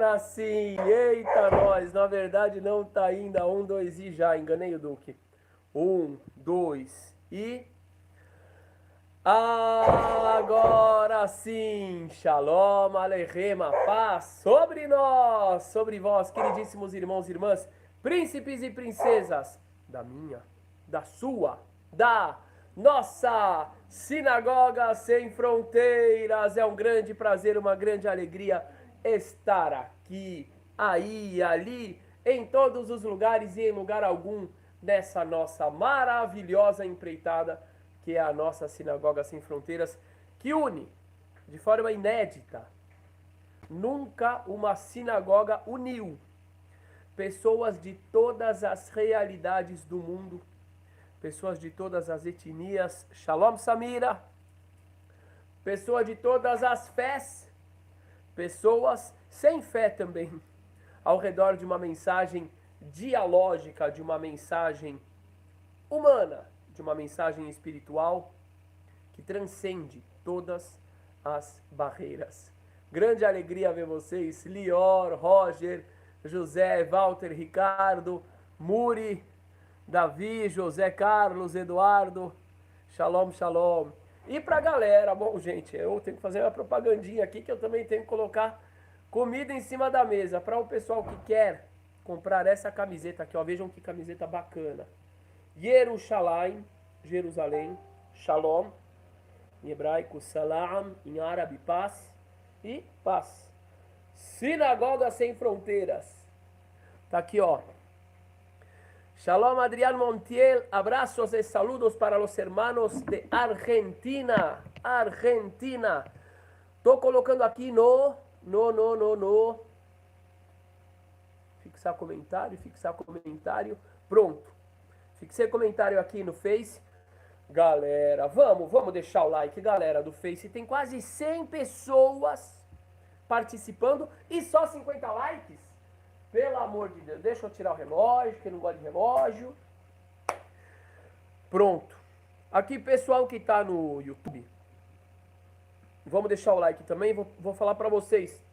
Agora sim! Eita, nós! Na verdade não tá ainda. 1, 2 e já. Enganei o Duque. 1, 2 e... Agora sim! Shalom Aleichem, paz sobre nós, sobre vós, queridíssimos irmãos e irmãs, príncipes e princesas da minha, da sua, da nossa Sinagoga Sem Fronteiras. É um grande prazer, uma grande alegria estar aqui, aí, ali, em todos os lugares e em lugar algum nessa nossa maravilhosa empreitada que é a nossa Sinagoga Sem Fronteiras, que une de forma inédita. Nunca uma sinagoga uniu pessoas de todas as realidades do mundo, pessoas de todas as etnias. Shalom Samira! Pessoas de todas as fés, pessoas sem fé também, ao redor de uma mensagem dialógica, de uma mensagem humana, de uma mensagem espiritual que transcende todas as barreiras. Grande alegria ver vocês, Lior, Roger, José, Walter, Ricardo, Muri, Davi, José Carlos, Eduardo, Shalom, Shalom. E pra galera, bom gente, eu tenho que fazer uma propagandinha aqui que eu também tenho que colocar comida em cima da mesa para o pessoal que quer comprar essa camiseta aqui, ó, vejam que camiseta bacana. Yerushalayim, Jerusalém, Shalom, em hebraico, Salam, em árabe, paz, e paz. Sinagoga Sem Fronteiras. Tá aqui, ó. Shalom, Adrián Montiel, abraços e saludos para os hermanos de Argentina. Argentina. Tô colocando aqui no. Fixar comentário. Pronto. Fixei comentário aqui no Face. Galera, vamos deixar o like, galera do Face. Tem quase 100 pessoas participando e só 50 likes? Pelo amor de Deus. Deixa eu tirar o relógio, que não gosta de relógio. Pronto. Aqui, pessoal que tá no YouTube, vamos deixar o like também. Vou falar pra vocês.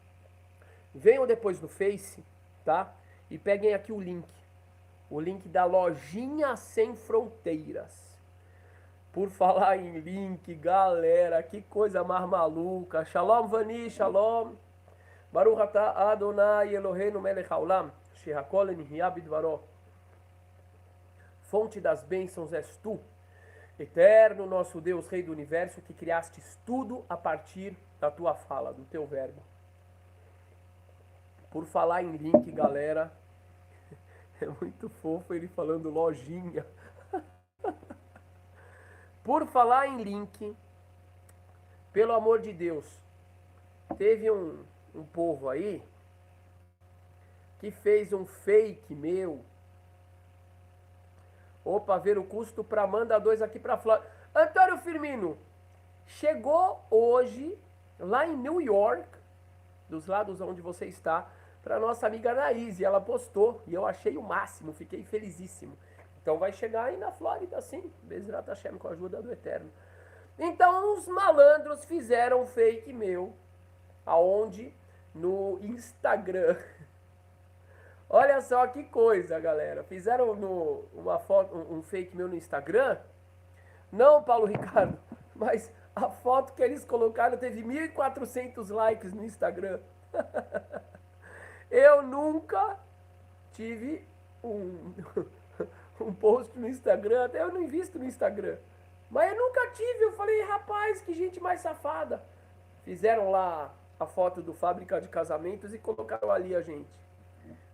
Venham depois no Face, tá? E peguem aqui o link. O link da Lojinha Sem Fronteiras. Por falar em link, galera, que coisa mais maluca. Shalom, Vani, shalom. Baruch atah Adonai Eloheinu melech haolam, shehakol nihya bidvaro. Fonte das bênçãos és tu, eterno nosso Deus, Rei do Universo, que criastes tudo a partir da tua fala, do teu verbo. Por falar em link, galera, é muito fofo ele falando lojinha. Por falar em link, pelo amor de Deus, teve um povo aí que fez um fake meu. Opa, ver o custo para manda 2 aqui para Flórida. Antônio Firmino, chegou hoje lá em New York, dos lados onde você está, para nossa amiga Anaíse. Ela postou e eu achei o máximo, fiquei felicíssimo. Então vai chegar aí na Flórida, sim. Bezerra Hashem, com a ajuda do Eterno. Então os malandros fizeram um fake meu. Aonde? No Instagram. Olha só que coisa, galera. Fizeram uma foto, um fake meu no Instagram. Não, Paulo Ricardo. Mas a foto que eles colocaram teve 1.400 likes no Instagram. Eu nunca tive um post no Instagram, até eu não invisto no Instagram. Mas eu nunca tive, eu falei, rapaz, que gente mais safada. Fizeram lá a foto do Fábrica de Casamentos e colocaram ali a gente.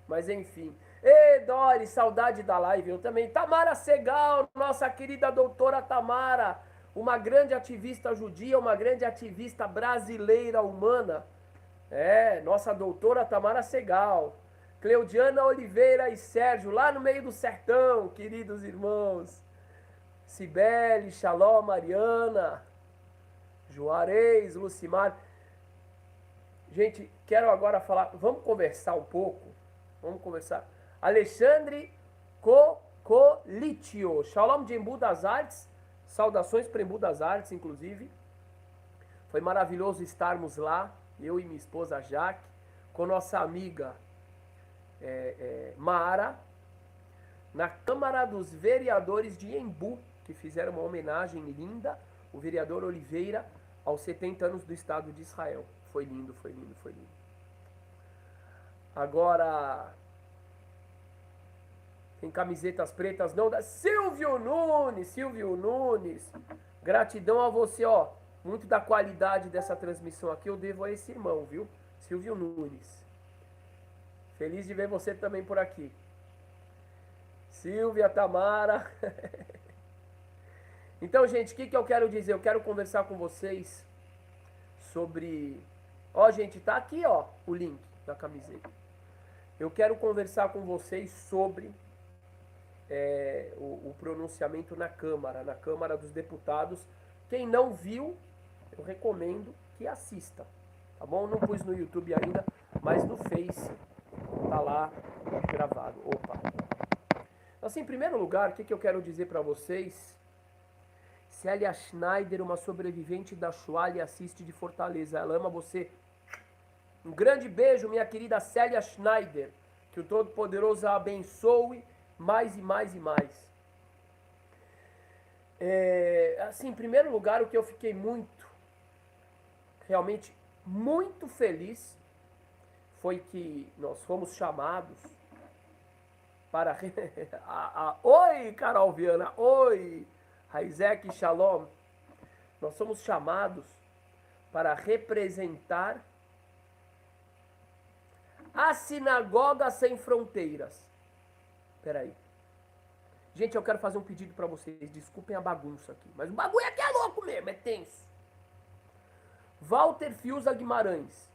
Mas enfim. Ei, Dori, saudade da live, eu também. Tamara Segal, nossa querida doutora Tamara, uma grande ativista judia, uma grande ativista brasileira humana. É, nossa doutora Tamara Segal. Cleudiana Oliveira e Sérgio, lá no meio do sertão, queridos irmãos. Cibele, Shalom, Mariana, Juarez, Lucimar. Gente, quero agora falar, vamos conversar um pouco. Vamos conversar. Alexandre Cocolitio, Shalom de Embu das Artes, saudações para Embu das Artes, inclusive. Foi maravilhoso estarmos lá, eu e minha esposa Jaque. com nossa amiga Mara, na Câmara dos Vereadores de Embu, que fizeram uma homenagem linda, o vereador Oliveira, aos 70 anos do Estado de Israel. Foi lindo, foi lindo, foi lindo. Agora, tem camisetas pretas não da Silvio Nunes. Gratidão a você, ó. Muito da qualidade dessa transmissão aqui eu devo a esse irmão, viu? Silvio Nunes. Feliz de ver você também por aqui. Silvia, Tamara. Então, gente, o que eu quero dizer? Eu quero conversar com vocês sobre... Ó, gente, tá aqui, ó, o link da camiseta. Eu quero conversar com vocês sobre o pronunciamento na Câmara dos Deputados. Quem não viu, eu recomendo que assista, tá bom? Não pus no YouTube ainda, mas no Face tá lá gravado. Opa! Assim, em primeiro lugar, o que eu quero dizer para vocês? Célia Schneider, uma sobrevivente da Shoah, lhe assiste de Fortaleza. Ela ama você. Um grande beijo, minha querida Célia Schneider. Que o Todo-Poderoso a abençoe mais e mais e mais. Assim, em primeiro lugar, o que eu fiquei realmente muito feliz, foi que nós fomos chamados para... Oi, Carol Viana. Oi, Raizek Shalom. Nós somos chamados para representar a Sinagoga Sem Fronteiras. Peraí. Gente, eu quero fazer um pedido para vocês. Desculpem a bagunça aqui. Mas o bagulho aqui é louco mesmo, é tenso. Walter Fiuza Guimarães.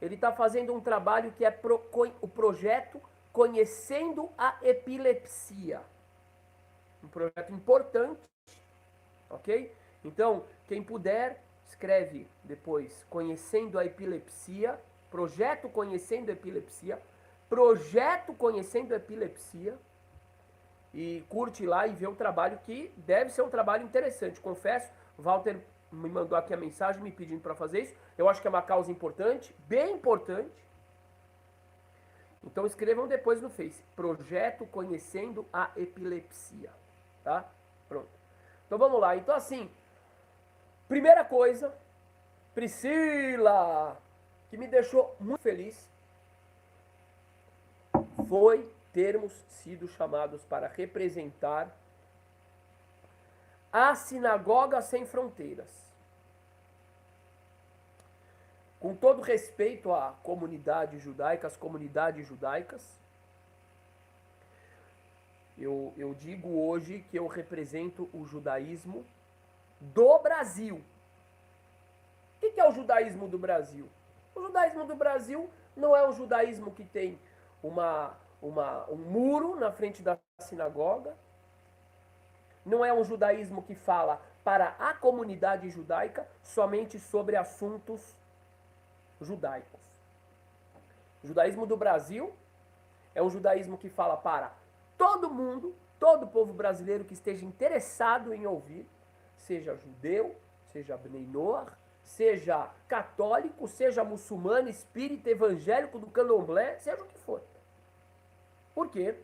Ele está fazendo um trabalho que é o projeto Conhecendo a Epilepsia. Um projeto importante. Ok? Então, quem puder, escreve depois Conhecendo a Epilepsia. Projeto Conhecendo a Epilepsia. Projeto Conhecendo a Epilepsia. E curte lá e vê o trabalho, que deve ser um trabalho interessante. Confesso, o Walter me mandou aqui a mensagem me pedindo para fazer isso. Eu acho que é uma causa importante, bem importante. Então escrevam depois no Face. Projeto Conhecendo a Epilepsia. Tá? Pronto. Então vamos lá. Então assim, primeira coisa, Priscila, que me deixou muito feliz, foi termos sido chamados para representar a Sinagoga Sem Fronteiras. Com todo respeito à comunidade judaica, às comunidades judaicas, eu digo hoje que eu represento o judaísmo do Brasil. O que é o judaísmo do Brasil? O judaísmo do Brasil não é um judaísmo que tem um muro na frente da sinagoga. Não é um judaísmo que fala para a comunidade judaica somente sobre assuntos judaicos. O judaísmo do Brasil é um judaísmo que fala para todo mundo, todo povo brasileiro que esteja interessado em ouvir, seja judeu, seja Bnei Noach, seja católico, seja muçulmano, espírita, evangélico, do candomblé, seja o que for. Por quê?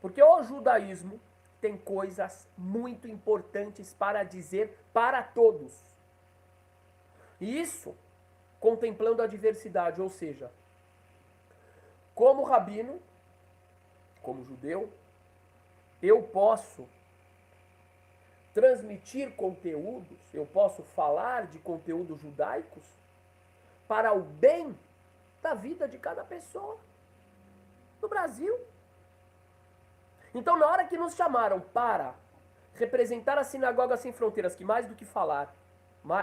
Porque o judaísmo tem coisas muito importantes para dizer para todos. E isso contemplando a diversidade, ou seja, como rabino, como judeu, eu posso transmitir conteúdos, eu posso falar de conteúdos judaicos para o bem da vida de cada pessoa no Brasil. Então, na hora que nos chamaram para representar a Sinagoga Sem Fronteiras, que mais do que falar,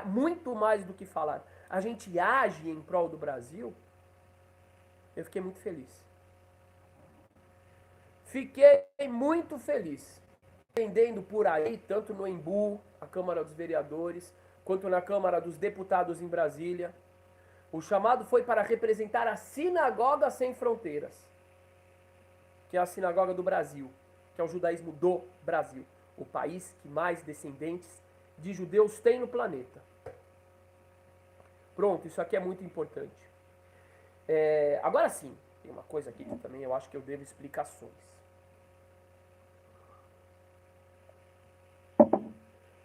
muito mais do que falar, a gente age em prol do Brasil, eu fiquei muito feliz. Fiquei muito feliz. Entendendo por aí, tanto no Embu, a Câmara dos Vereadores, quanto na Câmara dos Deputados em Brasília, o chamado foi para representar a Sinagoga Sem Fronteiras, que é a sinagoga do Brasil, que é o judaísmo do Brasil, o país que mais descendentes de judeus tem no planeta. Pronto, isso aqui é muito importante. Agora sim, tem uma coisa aqui que também eu acho que eu devo explicações.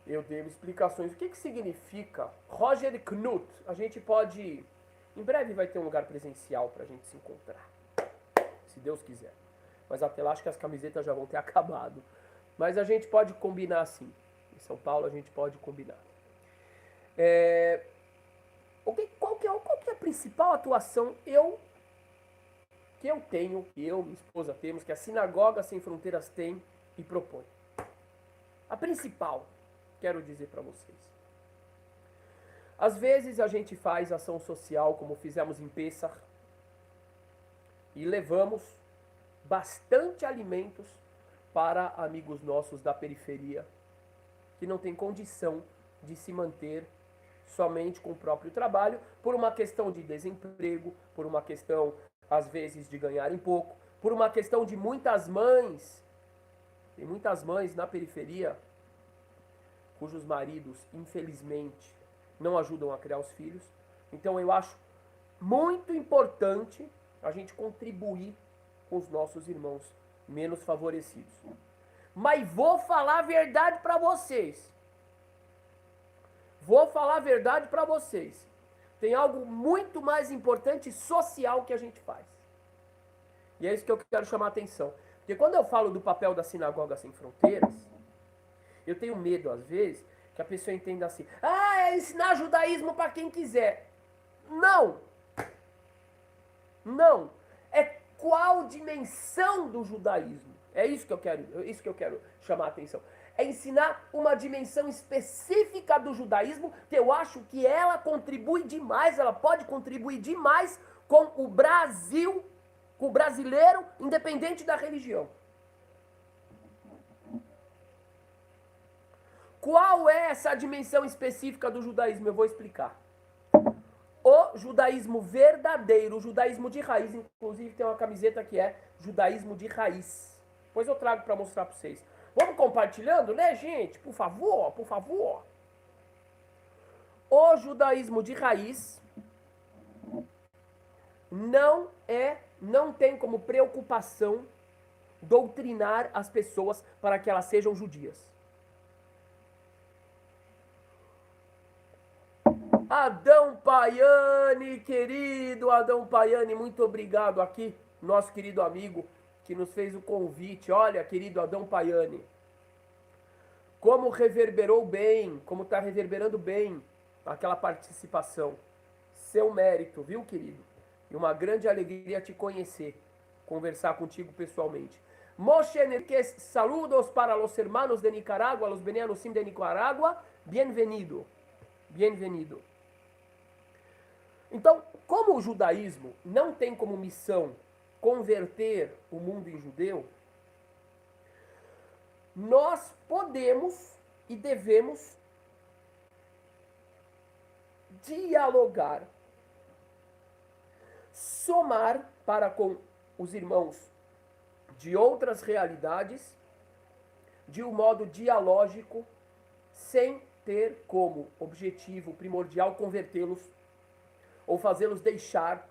Eu devo explicações. O que significa Roger Knut? A gente pode... Em breve vai ter um lugar presencial pra gente se encontrar. Se Deus quiser. Mas até lá acho que as camisetas já vão ter acabado. Mas a gente pode combinar assim. Em São Paulo a gente pode combinar. Qual que é a principal atuação que eu tenho, que eu e minha esposa temos, que a Sinagoga Sem Fronteiras tem e propõe? A principal, quero dizer para vocês. Às vezes a gente faz ação social, como fizemos em Pessah, e levamos bastante alimentos para amigos nossos da periferia, que não têm condição de se manter somente com o próprio trabalho, por uma questão de desemprego, por uma questão, às vezes, de ganharem pouco, por uma questão de muitas mães, tem muitas mães na periferia, cujos maridos, infelizmente, não ajudam a criar os filhos. Então eu acho muito importante a gente contribuir com os nossos irmãos menos favorecidos. Mas vou falar a verdade para vocês. Vou falar a verdade para vocês. Tem algo muito mais importante social que a gente faz. E é isso que eu quero chamar a atenção. Porque quando eu falo do papel da Sinagoga Sem Fronteiras, eu tenho medo, às vezes, que a pessoa entenda assim: é ensinar judaísmo para quem quiser. Não! Não! É qual dimensão do judaísmo. É isso que eu quero chamar a atenção. É ensinar uma dimensão específica do judaísmo, que eu acho que ela contribui demais, ela pode contribuir demais com o Brasil, com o brasileiro, independente da religião. Qual é essa dimensão específica do judaísmo? Eu vou explicar. O judaísmo verdadeiro, o judaísmo de raiz, inclusive tem uma camiseta que é judaísmo de raiz. Depois eu trago para mostrar para vocês. Vamos compartilhando, né, gente? Por favor, por favor. O judaísmo de raiz não tem como preocupação doutrinar as pessoas para que elas sejam judias. Adão Paiani, querido Adão Paiani, muito obrigado aqui, nosso querido amigo que nos fez o convite. Olha, querido Adão Paiani, como reverberou bem, como está reverberando bem aquela participação. Seu mérito, viu, querido? E uma grande alegria te conhecer, conversar contigo pessoalmente. Moshe Enriquez, saludos para los hermanos de Nicaragua, los venianos de Nicaragua, bienvenido, bienvenido. Então, como o judaísmo não tem como missão converter o mundo em judeu, nós podemos e devemos dialogar, somar para com os irmãos de outras realidades, de um modo dialógico, sem ter como objetivo primordial convertê-los ou fazê-los deixar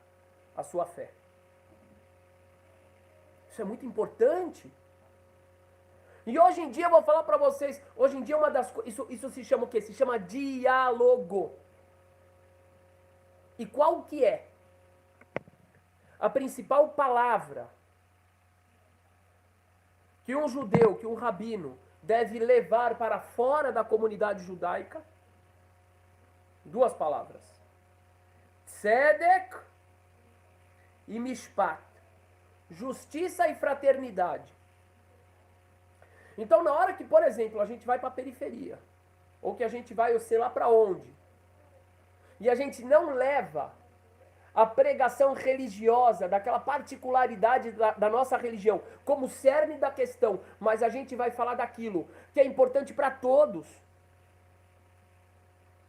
a sua fé. Isso é muito importante. E hoje em dia eu vou falar para vocês, hoje em dia uma das isso se chama o quê? Se chama diálogo. E qual que é a principal palavra que um judeu, que um rabino deve levar para fora da comunidade judaica? Duas palavras: Tzedek e Mishpat. Justiça e fraternidade. Então, na hora que, por exemplo, a gente vai para a periferia, ou que a gente vai, eu sei lá para onde, e a gente não leva a pregação religiosa, daquela particularidade da nossa religião, como cerne da questão, mas a gente vai falar daquilo que é importante para todos.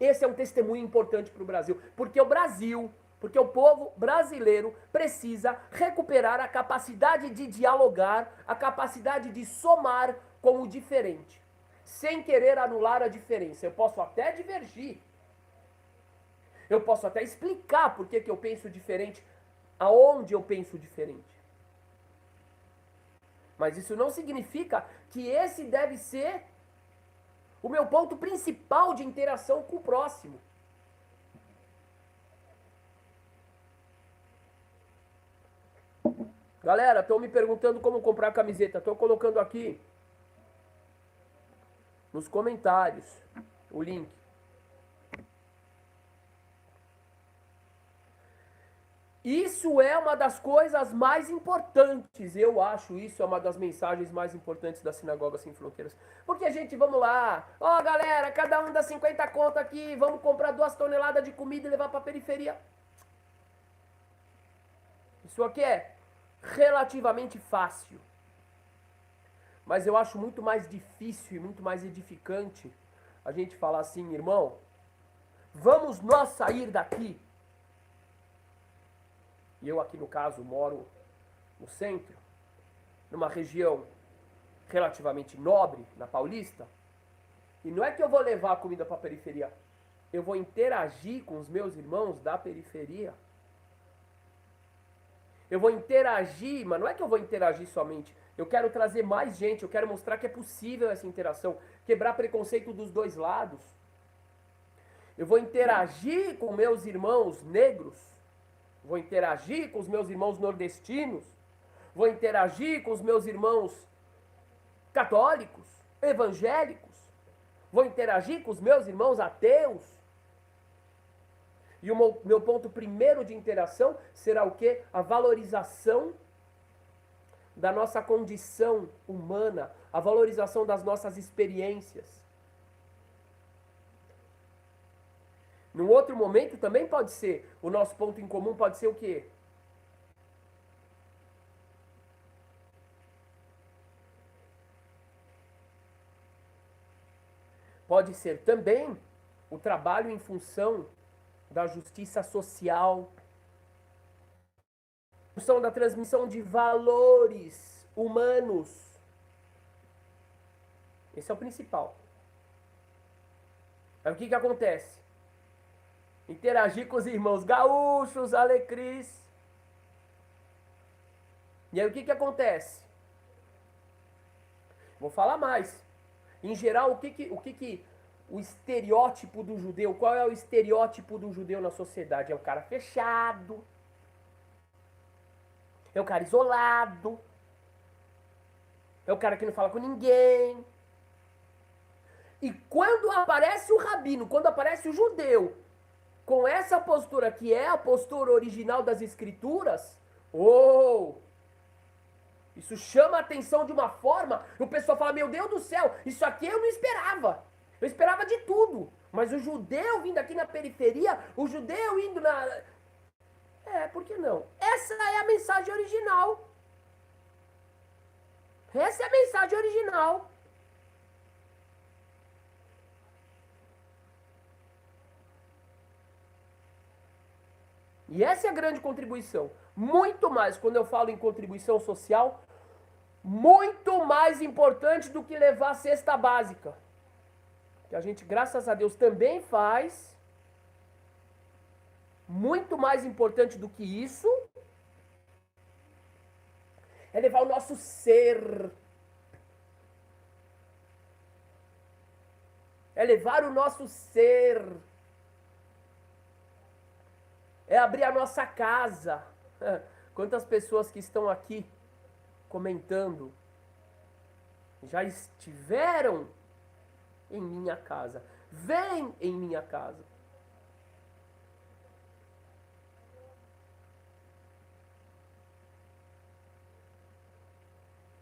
Esse é um testemunho importante para o Brasil, porque o povo brasileiro precisa recuperar a capacidade de dialogar, a capacidade de somar com o diferente, sem querer anular a diferença. Eu posso até divergir, eu posso até explicar por que eu penso diferente aonde eu penso diferente. Mas isso não significa que esse deve ser o meu ponto principal de interação com o próximo. Galera, estão me perguntando como comprar camiseta. Estou colocando aqui nos comentários o link. Isso é uma das coisas mais importantes, eu acho isso é uma das mensagens mais importantes da Sinagoga Sem Fronteiras. Porque a gente, vamos lá, ó galera, cada um dá 50 conto aqui, vamos comprar 2 toneladas de comida e levar para a periferia. Isso aqui é relativamente fácil. Mas eu acho muito mais difícil e muito mais edificante a gente falar assim, irmão, vamos nós sair daqui. E eu aqui no caso moro no centro, numa região relativamente nobre, na Paulista. E não é que eu vou levar a comida para a periferia, eu vou interagir com os meus irmãos da periferia. Eu vou interagir, mas não é que eu vou interagir somente. Eu quero trazer mais gente, eu quero mostrar que é possível essa interação, quebrar preconceito dos dois lados. Eu vou interagir com meus irmãos negros, vou interagir com os meus irmãos nordestinos, vou interagir com os meus irmãos católicos, evangélicos, vou interagir com os meus irmãos ateus. E o meu ponto primeiro de interação será o quê? A valorização da nossa condição humana, a valorização das nossas experiências. Num outro momento também pode ser, o nosso ponto em comum pode ser o quê? Pode ser também o trabalho em função da justiça social, em função da transmissão de valores humanos. Esse é o principal. Aí o que acontece? Interagir com os irmãos gaúchos, alecris. E aí o que acontece? Vou falar mais. Em geral, o estereótipo do judeu, qual é o estereótipo do judeu na sociedade? É o cara fechado, é o cara isolado, é o cara que não fala com ninguém. E quando aparece o rabino, quando aparece o judeu, com essa postura que é a postura original das escrituras, isso chama a atenção de uma forma, o pessoal fala, meu Deus do céu, isso aqui eu não esperava. Eu esperava de tudo. Mas o judeu vindo aqui na periferia, o judeu indo na... por que não? Essa é a mensagem original. Essa é a mensagem original. E essa é a grande contribuição. Muito mais, quando eu falo em contribuição social, muito mais importante do que levar a cesta básica. Que a gente, graças a Deus, também faz. Muito mais importante do que isso é levar o nosso ser. É levar o nosso ser. É abrir a nossa casa. Quantas pessoas que estão aqui comentando já estiveram em minha casa. Vem em minha casa.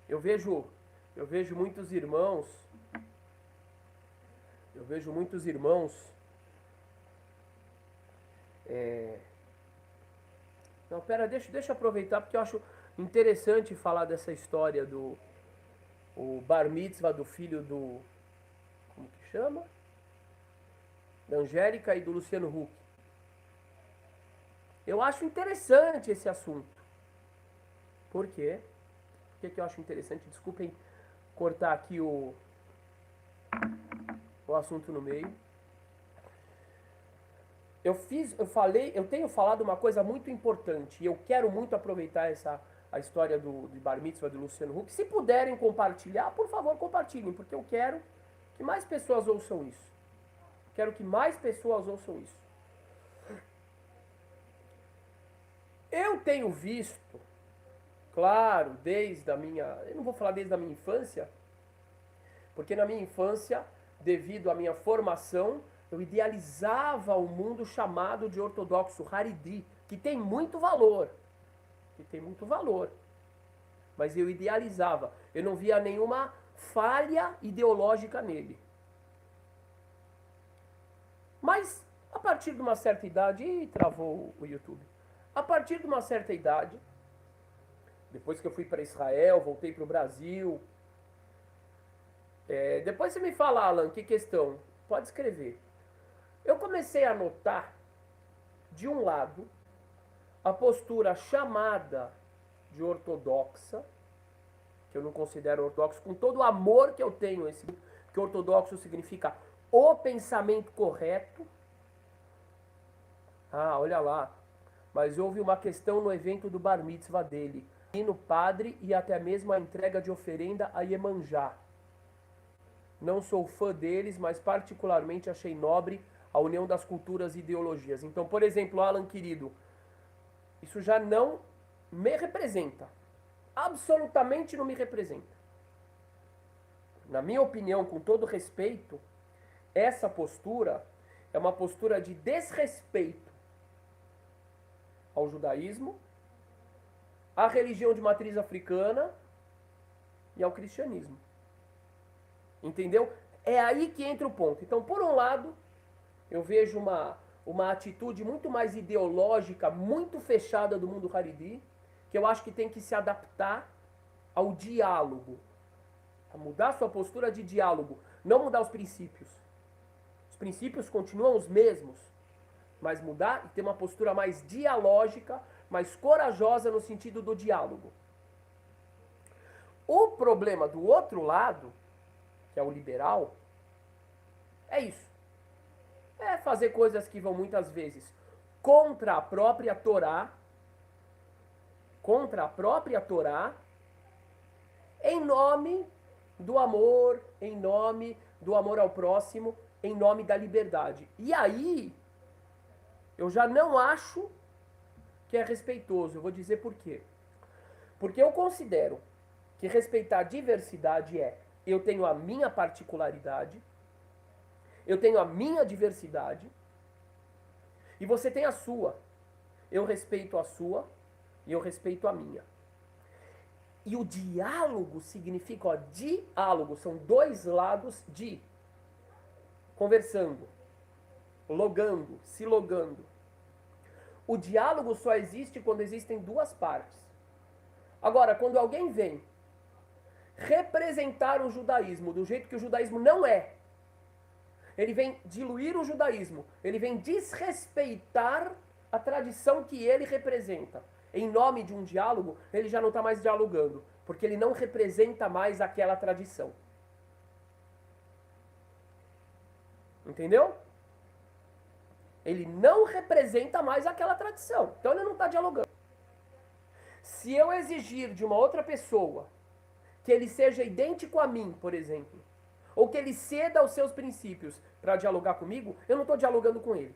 Eu vejo muitos irmãos. Não, pera, deixa eu aproveitar porque eu acho interessante falar dessa história do o bar mitzvah do filho do... Como que chama? Da Angélica e do Luciano Huck. Eu acho interessante esse assunto. Por quê? Por que eu acho interessante? Desculpem cortar aqui o assunto no meio. eu tenho falado uma coisa muito importante e eu quero muito aproveitar a história de Bar Mitzvah do Luciano Huck. Se puderem compartilhar, por favor, compartilhem, porque eu quero que mais pessoas ouçam isso. Quero que mais pessoas ouçam isso. Eu tenho visto, claro, eu não vou falar desde a minha infância, porque na minha infância, devido à minha formação, eu idealizava o mundo chamado de ortodoxo Haredi, que tem muito valor. Mas eu idealizava. Eu não via nenhuma falha ideológica nele. Mas, a partir de uma certa idade... Ih, travou o YouTube. A partir de uma certa idade, depois que eu fui para Israel, voltei para o Brasil... depois você me fala, Alan, que questão? Pode escrever. Eu comecei a notar, de um lado, a postura chamada de ortodoxa, que eu não considero ortodoxo, com todo o amor que eu tenho, que ortodoxo significa o pensamento correto. Ah, olha lá. Mas houve uma questão no evento do Bar Mitzvah dele. E no padre e até mesmo a entrega de oferenda a Iemanjá. Não sou fã deles, mas particularmente achei nobre a união das culturas e ideologias. Então, por exemplo, Alan querido, isso já não me representa. Absolutamente não me representa. Na minha opinião, com todo respeito, essa postura é uma postura de desrespeito ao judaísmo, à religião de matriz africana e ao cristianismo. Entendeu? É aí que entra o ponto. Então, por um lado, eu vejo uma atitude muito mais ideológica, muito fechada do mundo Haredi, que eu acho que tem que se adaptar ao diálogo. A mudar sua postura de diálogo, não mudar os princípios. Os princípios continuam os mesmos, mas mudar e ter uma postura mais dialógica, mais corajosa no sentido do diálogo. O problema do outro lado, que é o liberal, é isso. É fazer coisas que vão muitas vezes contra a própria Torá, em nome do amor, em nome do amor ao próximo, em nome da liberdade. E aí, eu já não acho que é respeitoso. Eu vou dizer por quê. Porque eu considero que respeitar a diversidade eu tenho a minha particularidade, eu tenho a minha diversidade, e você tem a sua. Eu respeito a sua e eu respeito a minha. E o diálogo significa, diálogo, são dois lados de conversando, logando, se logando. O diálogo só existe quando existem duas partes. Agora, quando alguém vem representar o judaísmo do jeito que o judaísmo não é, ele vem diluir o judaísmo, ele vem desrespeitar a tradição que ele representa. Em nome de um diálogo, ele já não está mais dialogando, porque ele não representa mais aquela tradição. Entendeu? Ele não representa mais aquela tradição, então ele não está dialogando. Se eu exigir de uma outra pessoa que ele seja idêntico a mim, por exemplo, ou que ele ceda aos seus princípios para dialogar comigo, eu não estou dialogando com ele.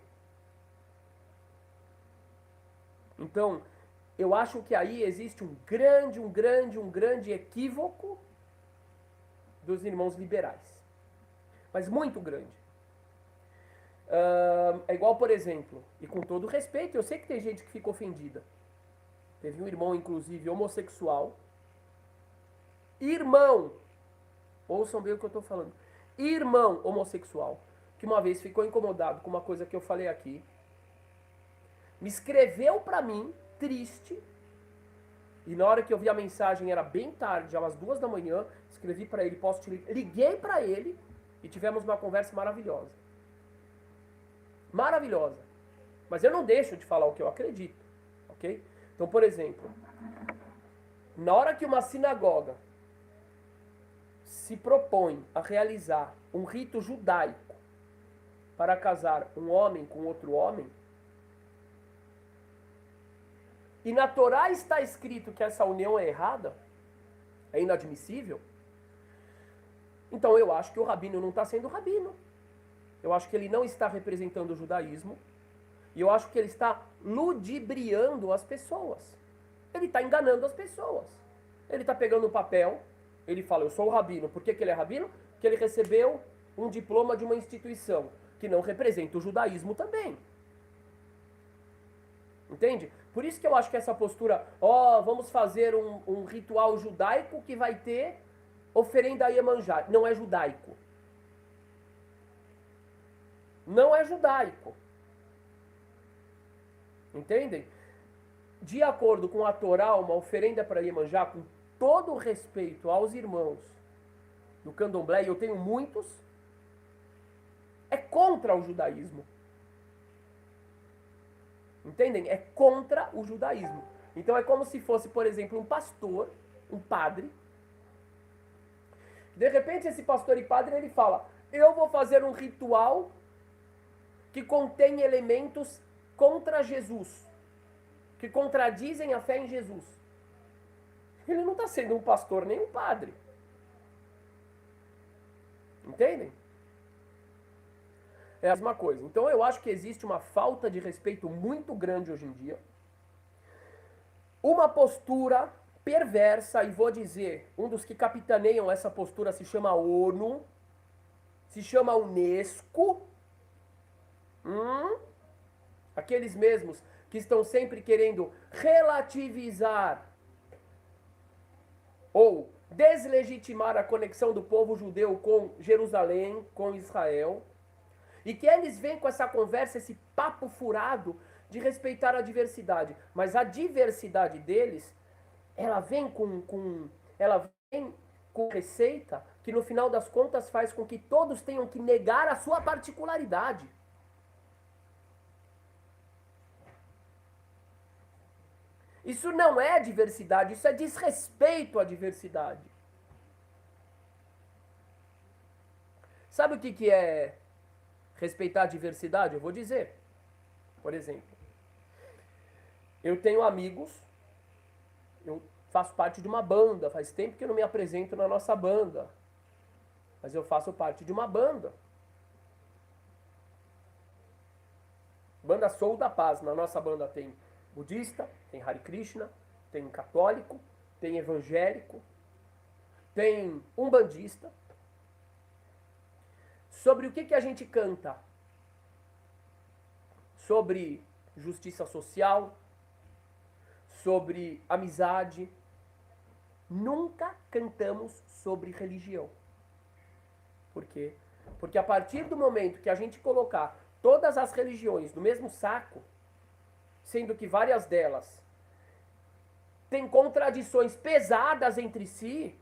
Então, eu acho que aí existe um grande equívoco dos irmãos liberais. Mas muito grande. É igual, por exemplo, e com todo respeito, eu sei que tem gente que fica ofendida. Teve um irmão, inclusive, homossexual. Irmão, ouçam bem o que eu estou falando. Irmão homossexual, que uma vez ficou incomodado com uma coisa que eu falei aqui, me escreveu para mim, triste, e na hora que eu vi a mensagem era bem tarde, às 2 da manhã, escrevi para ele, liguei para ele e tivemos uma conversa maravilhosa. Maravilhosa. Mas eu não deixo de falar o que eu acredito, ok? Então, por exemplo, na hora que uma sinagoga se propõe a realizar um rito judaico para casar um homem com outro homem, e na Torá está escrito que essa união é errada, é inadmissível, então eu acho que o rabino não está sendo rabino. Eu acho que ele não está representando o judaísmo, e eu acho que ele está ludibriando as pessoas. Ele está enganando as pessoas. Ele está pegando um papel, ele fala, eu sou o rabino. Por que ele é rabino? Porque ele recebeu um diploma de uma instituição que não representa o judaísmo também. Entende? Por isso que eu acho que essa postura, vamos fazer um ritual judaico que vai ter oferenda a Iemanjá, não é judaico. Não é judaico. Entendem? De acordo com a Torá, uma oferenda para Iemanjá, com todo o respeito aos irmãos do candomblé, e eu tenho muitos, é contra o judaísmo. Entendem? É contra o judaísmo. Então é como se fosse, por exemplo, um pastor, um padre. De repente esse pastor e padre, ele fala, eu vou fazer um ritual que contém elementos contra Jesus, que contradizem a fé em Jesus. Ele não está sendo um pastor nem um padre. Entendem? É a mesma coisa. Então eu acho que existe uma falta de respeito muito grande hoje em dia. Uma postura perversa, e vou dizer, um dos que capitaneiam essa postura se chama ONU, se chama Unesco. Aqueles mesmos que estão sempre querendo relativizar ou deslegitimar a conexão do povo judeu com Jerusalém, com Israel. E que eles vêm com essa conversa, esse papo furado de respeitar a diversidade. Mas a diversidade deles, ela vem com receita que no final das contas faz com que todos tenham que negar a sua particularidade. Isso não é diversidade, isso é desrespeito à diversidade. Sabe o que é respeitar a diversidade? Eu vou dizer. Por exemplo, eu tenho amigos, eu faço parte de uma banda, faz tempo que eu não me apresento na nossa banda, mas eu faço parte de uma banda. Banda Sou da Paz. Na nossa banda tem budista, tem Hare Krishna, tem católico, tem evangélico, tem umbandista. Sobre o que a gente canta? Sobre justiça social, sobre amizade. Nunca cantamos sobre religião. Por quê? Porque a partir do momento que a gente colocar todas as religiões no mesmo saco, sendo que várias delas têm contradições pesadas entre si,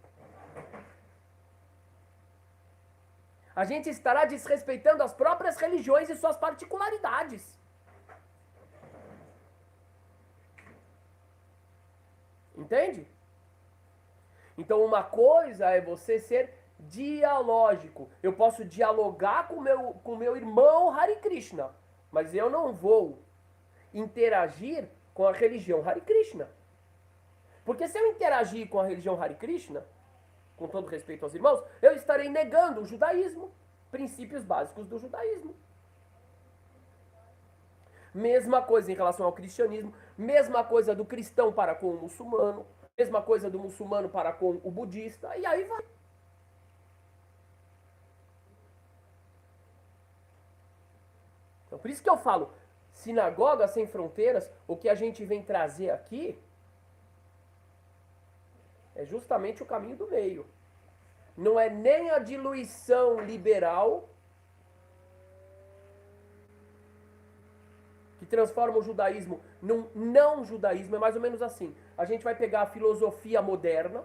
a gente estará desrespeitando as próprias religiões e suas particularidades. Entende? Então uma coisa é você ser dialógico. Eu posso dialogar com meu irmão Hare Krishna, mas eu não vou interagir com a religião Hare Krishna. Porque se eu interagir com a religião Hare Krishna, com todo respeito aos irmãos, eu estarei negando o judaísmo, princípios básicos do judaísmo. Mesma coisa em relação ao cristianismo, mesma coisa do cristão para com o muçulmano, mesma coisa do muçulmano para com o budista, e aí vai. Então, por isso que eu falo, sinagoga sem fronteiras, o que a gente vem trazer aqui é justamente o caminho do meio. Não é nem a diluição liberal que transforma o judaísmo num não judaísmo, é mais ou menos assim. A gente vai pegar a filosofia moderna,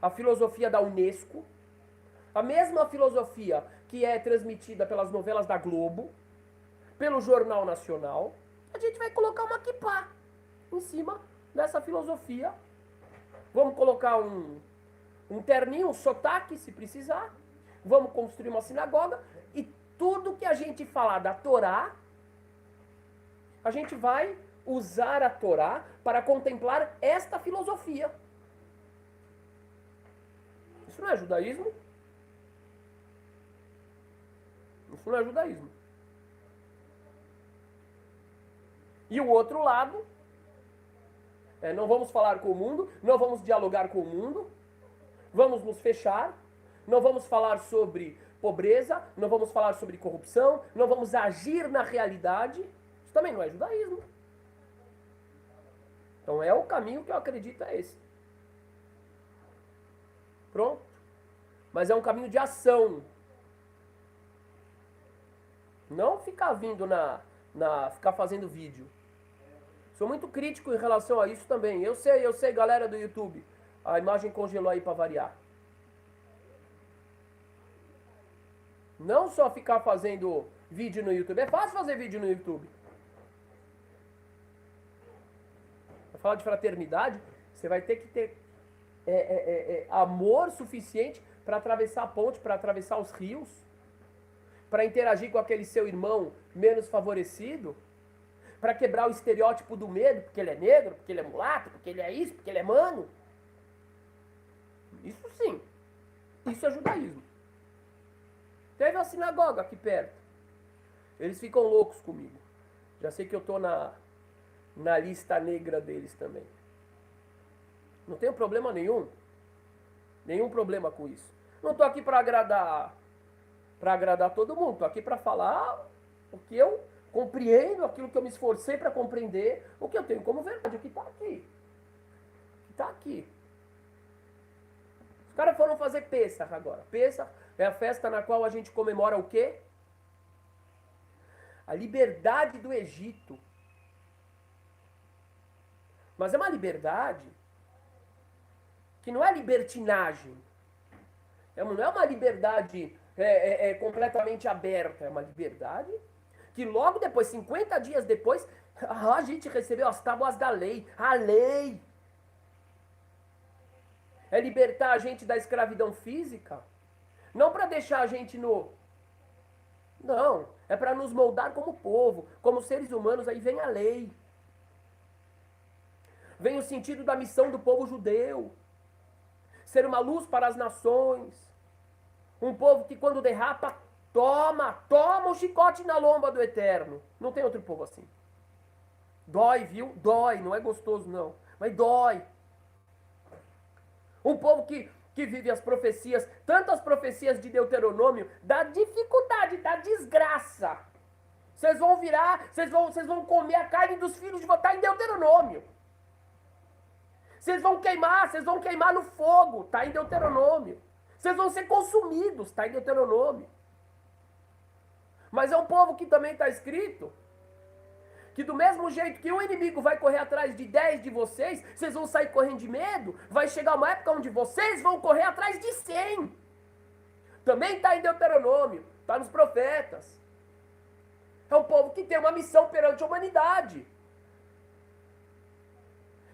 a filosofia da Unesco, a mesma filosofia que é transmitida pelas novelas da Globo, pelo Jornal Nacional, a gente vai colocar uma kippá em cima dessa filosofia. Vamos colocar um terninho, um sotaque, se precisar. Vamos construir uma sinagoga e tudo que a gente falar da Torá, a gente vai usar a Torá para contemplar esta filosofia. Isso não é judaísmo? Isso não é judaísmo. E o outro lado, não vamos falar com o mundo, não vamos dialogar com o mundo, vamos nos fechar, não vamos falar sobre pobreza, não vamos falar sobre corrupção, não vamos agir na realidade. Isso também não é judaísmo. Então é o caminho que eu acredito é esse. Pronto. Mas é um caminho de ação. Não ficar vindo ficar fazendo vídeo. Sou muito crítico em relação a isso também. Eu sei, galera do YouTube. A imagem congelou aí para variar. Não só ficar fazendo vídeo no YouTube. É fácil fazer vídeo no YouTube. Pra falar de fraternidade, você vai ter que ter amor suficiente para atravessar a ponte, para atravessar os rios, para interagir com aquele seu irmão menos favorecido, para quebrar o estereótipo do medo, porque ele é negro, porque ele é mulato, porque ele é isso, porque ele é mano. Isso sim. Isso é judaísmo. Teve uma sinagoga aqui perto. Eles ficam loucos comigo. Já sei que eu tô na lista negra deles também. Não tenho problema nenhum. Nenhum problema com isso. Não tô aqui para agradar todo mundo. Tô aqui para falar o que eu compreendo, aquilo que eu me esforcei para compreender, o que eu tenho como verdade, o que está aqui. O que está aqui. Os caras foram fazer Pêssach agora. Pêssach é a festa na qual a gente comemora o quê? A liberdade do Egito. Mas é uma liberdade que não é libertinagem. Não é uma liberdade completamente aberta. É uma liberdade que logo depois, 50 dias depois, a gente recebeu as tábuas da lei. A lei. É libertar a gente da escravidão física. Não para deixar a gente no... Não. É para nos moldar como povo, como seres humanos. Aí vem a lei. Vem o sentido da missão do povo judeu. Ser uma luz para as nações. Um povo que quando derrapa, toma o chicote na lomba do Eterno. Não tem outro povo assim. Dói, viu? Dói. Não é gostoso, não. Mas dói. Um povo que vive as profecias, tanto as profecias de Deuteronômio, da dificuldade, da desgraça. Vocês vão virar, vocês vão comer a carne dos filhos de vocês. Está em Deuteronômio. Vocês vão queimar no fogo. Está em Deuteronômio. Vocês vão ser consumidos. Está em Deuteronômio. Mas é um povo que também está escrito que do mesmo jeito que o inimigo vai correr atrás de 10 de vocês, vocês vão sair correndo de medo, vai chegar uma época onde vocês vão correr atrás de 100. Também está em Deuteronômio, está nos profetas. É um povo que tem uma missão perante a humanidade.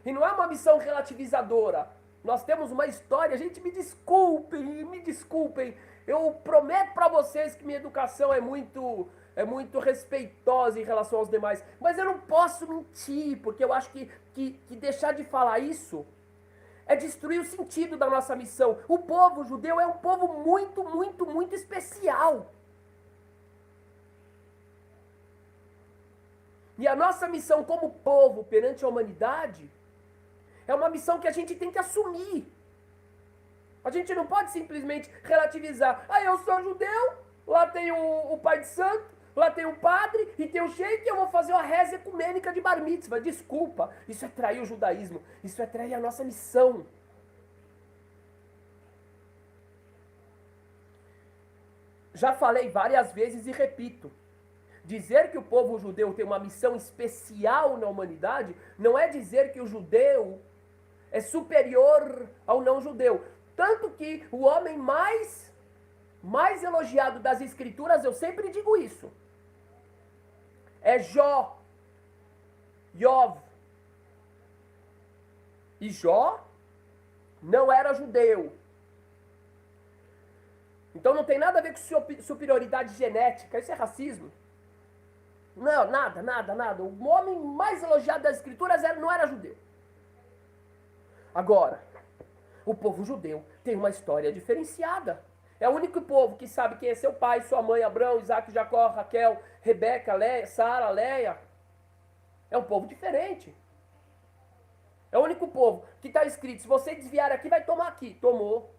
E não é uma missão relativizadora. Nós temos uma história, gente, me desculpem. Eu prometo para vocês que minha educação é muito respeitosa em relação aos demais. Mas eu não posso mentir, porque eu acho que deixar de falar isso é destruir o sentido da nossa missão. O povo judeu é um povo muito especial. E a nossa missão como povo perante a humanidade é uma missão que a gente tem que assumir. A gente não pode simplesmente relativizar. Eu sou judeu, lá tem o pai de santo, lá tem o padre e tem o sheik e eu vou fazer uma reza ecumênica de bar mitzvah. Desculpa, isso é trair o judaísmo, isso é trair a nossa missão. Já falei várias vezes e repito. Dizer que o povo judeu tem uma missão especial na humanidade não é dizer que o judeu é superior ao não judeu. Tanto que o homem mais elogiado das escrituras, eu sempre digo isso, é Jó, Iov. E Jó não era judeu. Então não tem nada a ver com superioridade genética, isso é racismo. Não, nada. O homem mais elogiado das escrituras não era judeu. Agora, o povo judeu tem uma história diferenciada. É o único povo que sabe quem é seu pai, sua mãe, Abraão, Isaac, Jacó, Raquel, Rebeca, Leia, Sara, Leia. É um povo diferente. É o único povo que está escrito, se você desviar aqui, vai tomar aqui. Tomou.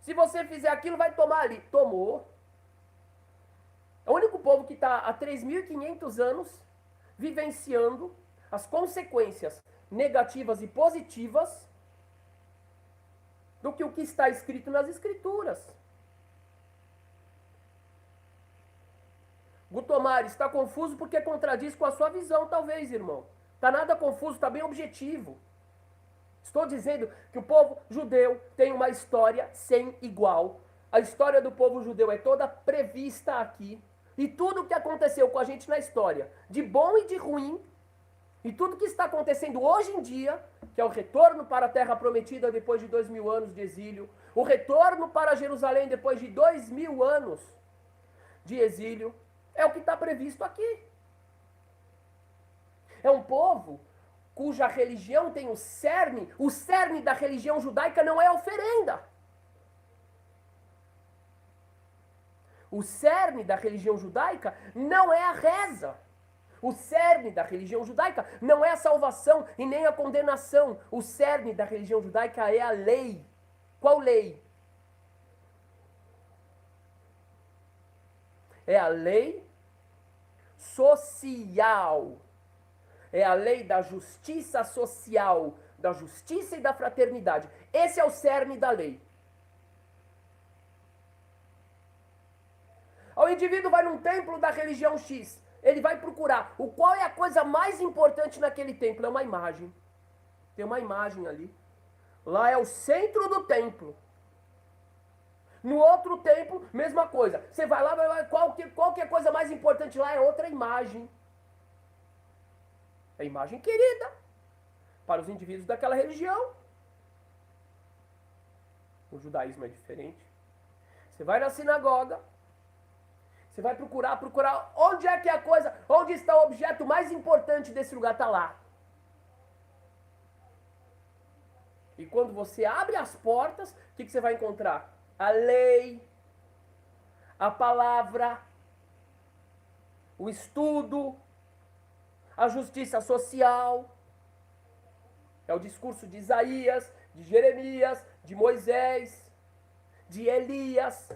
Se você fizer aquilo, vai tomar ali. Tomou. É o único povo que está há 3.500 anos vivenciando as consequências negativas e positivas do que o que está escrito nas escrituras. Gutomar está confuso porque contradiz com a sua visão, talvez, irmão. Está nada confuso, está bem objetivo. Estou dizendo que o povo judeu tem uma história sem igual. A história do povo judeu é toda prevista aqui. E tudo o que aconteceu com a gente na história, de bom e de ruim, e tudo que está acontecendo hoje em dia, que é o retorno para a Terra Prometida depois de 2.000 anos de exílio, o retorno para Jerusalém depois de 2.000 anos de exílio, é o que está previsto aqui. É um povo cuja religião tem o cerne da religião judaica não é a oferenda. O cerne da religião judaica não é a reza. O cerne da religião judaica não é a salvação e nem a condenação. O cerne da religião judaica é a lei. Qual lei? É a lei social. É a lei da justiça social, da justiça e da fraternidade. Esse é o cerne da lei. O indivíduo vai num templo da religião X, ele vai procurar qual é a coisa mais importante naquele templo. É uma imagem. Tem uma imagem ali. Lá é o centro do templo. No outro templo, mesma coisa. Você vai lá, qual que é a coisa mais importante lá? É outra imagem. É imagem querida para os indivíduos daquela religião. O judaísmo é diferente. Você vai na sinagoga, você vai procurar onde é que é a coisa, onde está o objeto mais importante desse lugar, está lá. E quando você abre as portas, o que você vai encontrar? A lei, a palavra, o estudo, a justiça social. É o discurso de Isaías, de Jeremias, de Moisés, de Elias.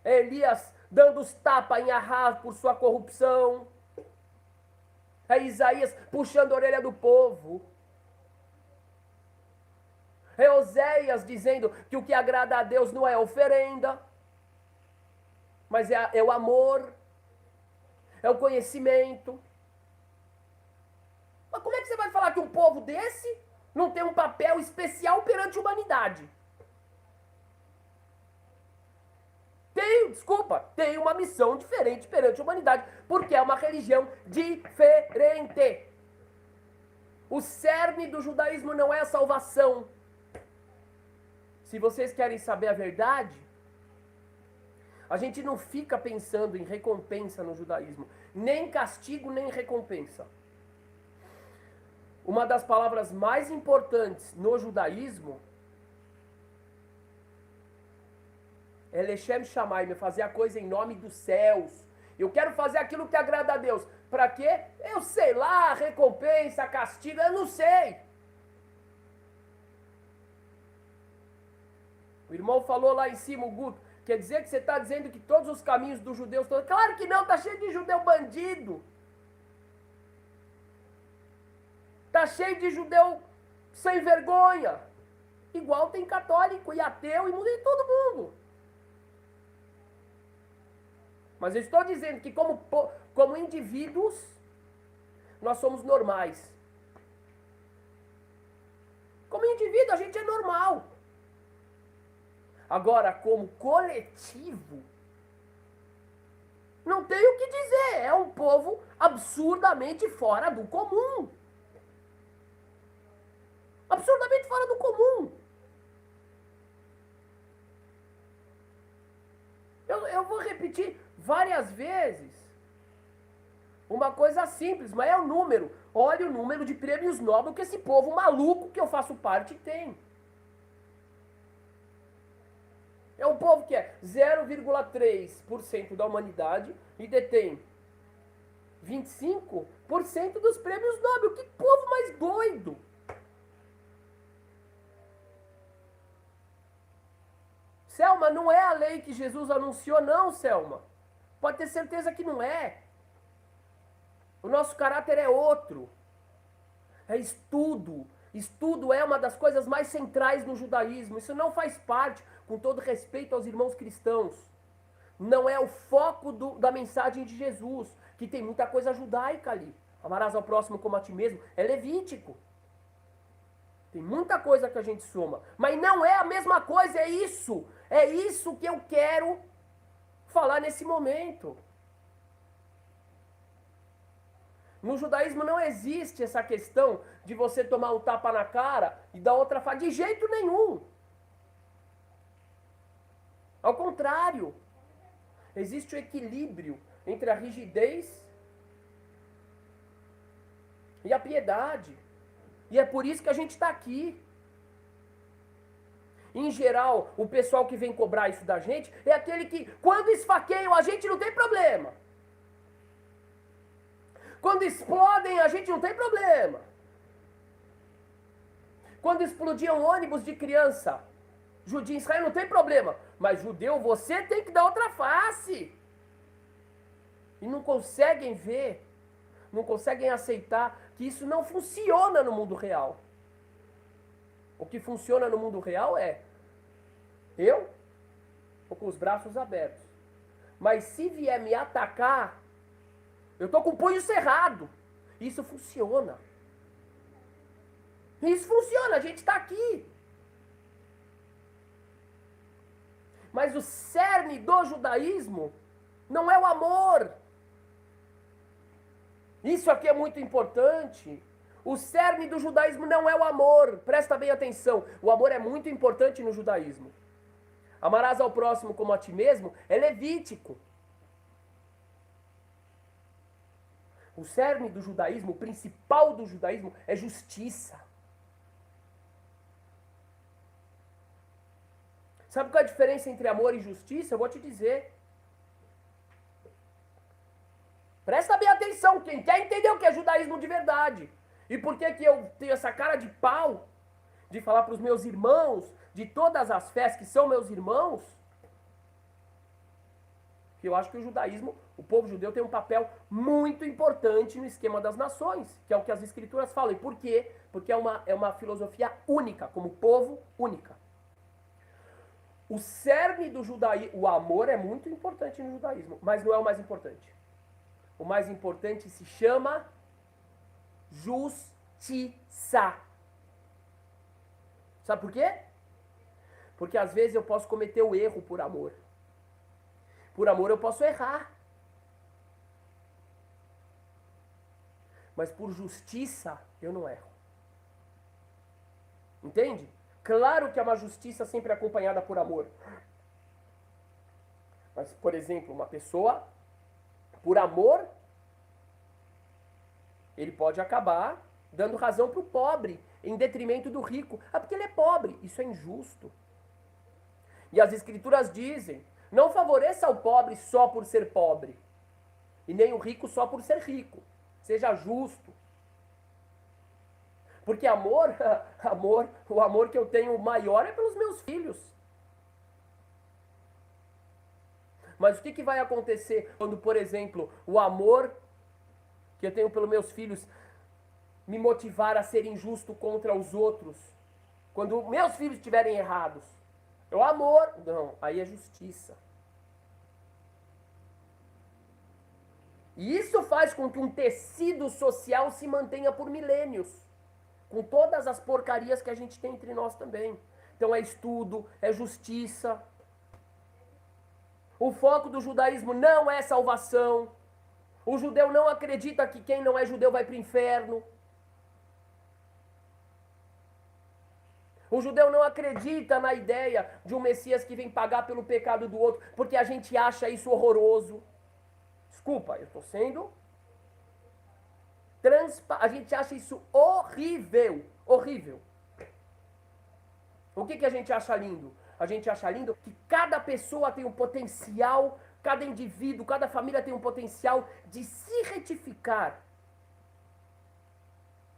Elias dando os tapas em Ahab por sua corrupção. É Isaías puxando a orelha do povo. É Oséias dizendo que o que agrada a Deus não é a oferenda, mas é o amor, é o conhecimento. Mas como é que você vai falar que um povo desse não tem um papel especial perante a humanidade? Tem uma missão diferente perante a humanidade, porque é uma religião diferente. O cerne do judaísmo não é a salvação. Se vocês querem saber a verdade, a gente não fica pensando em recompensa no judaísmo. Nem castigo, nem recompensa. Uma das palavras mais importantes no judaísmo é Lechem Shammai, fazer a coisa em nome dos céus. Eu quero fazer aquilo que agrada a Deus. Para quê? Eu sei lá, recompensa, castigo, eu não sei. O irmão falou lá em cima, o Guto, quer dizer que você está dizendo que todos os caminhos dos judeus estão... Claro que não, está cheio de judeu bandido. Está cheio de judeu sem vergonha. Igual tem católico e ateu e todo mundo. Mas eu estou dizendo que como indivíduos, nós somos normais. Como indivíduo, a gente é normal. Agora, como coletivo, não tem o que dizer. É um povo absurdamente fora do comum. Absurdamente fora do comum. eu vou repetir várias vezes. Uma coisa simples, mas é o número. Olha o número de prêmios Nobel que esse povo maluco que eu faço parte tem. É um povo que é 0,3% da humanidade e detém 25% dos prêmios Nobel. Que povo mais doido! Selma, não é a lei que Jesus anunciou, não, Selma. Pode ter certeza que não é. O nosso caráter é outro. É estudo. Estudo é uma das coisas mais centrais no judaísmo. Isso não faz parte, com todo respeito aos irmãos cristãos. Não é o foco da mensagem de Jesus, que tem muita coisa judaica ali. Amarás ao próximo como a ti mesmo. É levítico. Tem muita coisa que a gente soma. Mas não é a mesma coisa, é isso. É isso que eu quero falar nesse momento. No judaísmo não existe essa questão de você tomar um tapa na cara e dar outra face. De jeito nenhum. Ao contrário. Existe o equilíbrio entre a rigidez e a piedade. E é por isso que a gente está aqui. Em geral, o pessoal que vem cobrar isso da gente é aquele que, quando esfaqueiam a gente, não tem problema. Quando explodem, a gente não tem problema. Quando explodiam ônibus de criança, judia em Israel, não tem problema. Mas judeu, você tem que dar outra face. E não conseguem ver, não conseguem aceitar que isso não funciona no mundo real. O que funciona no mundo real é eu tô com os braços abertos. Mas se vier me atacar, eu tô com o punho cerrado. Isso funciona. Isso funciona, a gente está aqui. Mas o cerne do judaísmo não é o amor. Isso aqui é muito importante. O cerne do judaísmo não é o amor. Presta bem atenção. O amor é muito importante no judaísmo. Amarás ao próximo como a ti mesmo é levítico. O cerne do judaísmo, o principal do judaísmo é justiça. Sabe qual é a diferença entre amor e justiça? Eu vou te dizer. Presta bem atenção, quem quer entender o que é judaísmo de verdade. E por que eu tenho essa cara de pau de falar para os meus irmãos, de todas as fés que são meus irmãos? Que eu acho que o judaísmo, o povo judeu tem um papel muito importante no esquema das nações, que é o que as escrituras falam. E por quê? Porque é uma filosofia única, como povo única. O cerne do judaísmo, o amor é muito importante no judaísmo, mas não é o mais importante. O mais importante se chama justiça. Sabe por quê? Porque às vezes eu posso cometer o erro por amor. Por amor eu posso errar. Mas por justiça eu não erro. Entende? Claro que é uma justiça sempre acompanhada por amor. Mas, por exemplo, uma pessoa, por amor, ele pode acabar dando razão para o pobre, em detrimento do rico. Ah, porque ele é pobre. Isso é injusto. E as escrituras dizem, não favoreça o pobre só por ser pobre. E nem o rico só por ser rico. Seja justo. Porque o amor que eu tenho maior é pelos meus filhos. Mas o que vai acontecer quando, por exemplo, o amor que eu tenho pelos meus filhos me motivar a ser injusto contra os outros? Quando meus filhos estiverem errados. É o amor. Não, aí é justiça. E isso faz com que um tecido social se mantenha por milênios. Com todas as porcarias que a gente tem entre nós também. Então é estudo, é justiça. O foco do judaísmo não é salvação. O judeu não acredita que quem não é judeu vai para o inferno. O judeu não acredita na ideia de um Messias que vem pagar pelo pecado do outro, porque a gente acha isso horroroso. Desculpa, eu estou sendo... A gente acha isso horrível. Horrível. O que a gente acha lindo? A gente acha lindo que cada pessoa tem um potencial, cada indivíduo, cada família tem um potencial de se retificar.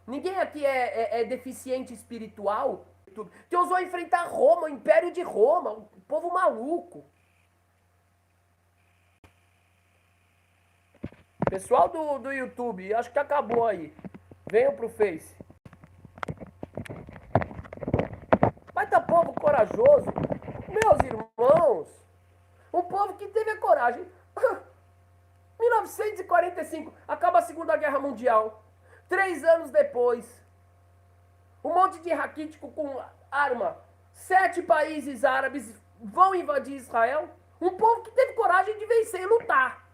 Ninguém aqui é deficiente espiritual. Que ousou enfrentar Roma, o Império de Roma, um povo maluco. Pessoal do YouTube, acho que acabou aí. Venham pro Face. Mas tá povo corajoso. Meus irmãos, um povo que teve a coragem. 1945, acaba a Segunda Guerra Mundial. 3 anos depois, um monte de raquítico com arma. 7 países árabes vão invadir Israel. Um povo que teve coragem de vencer e lutar.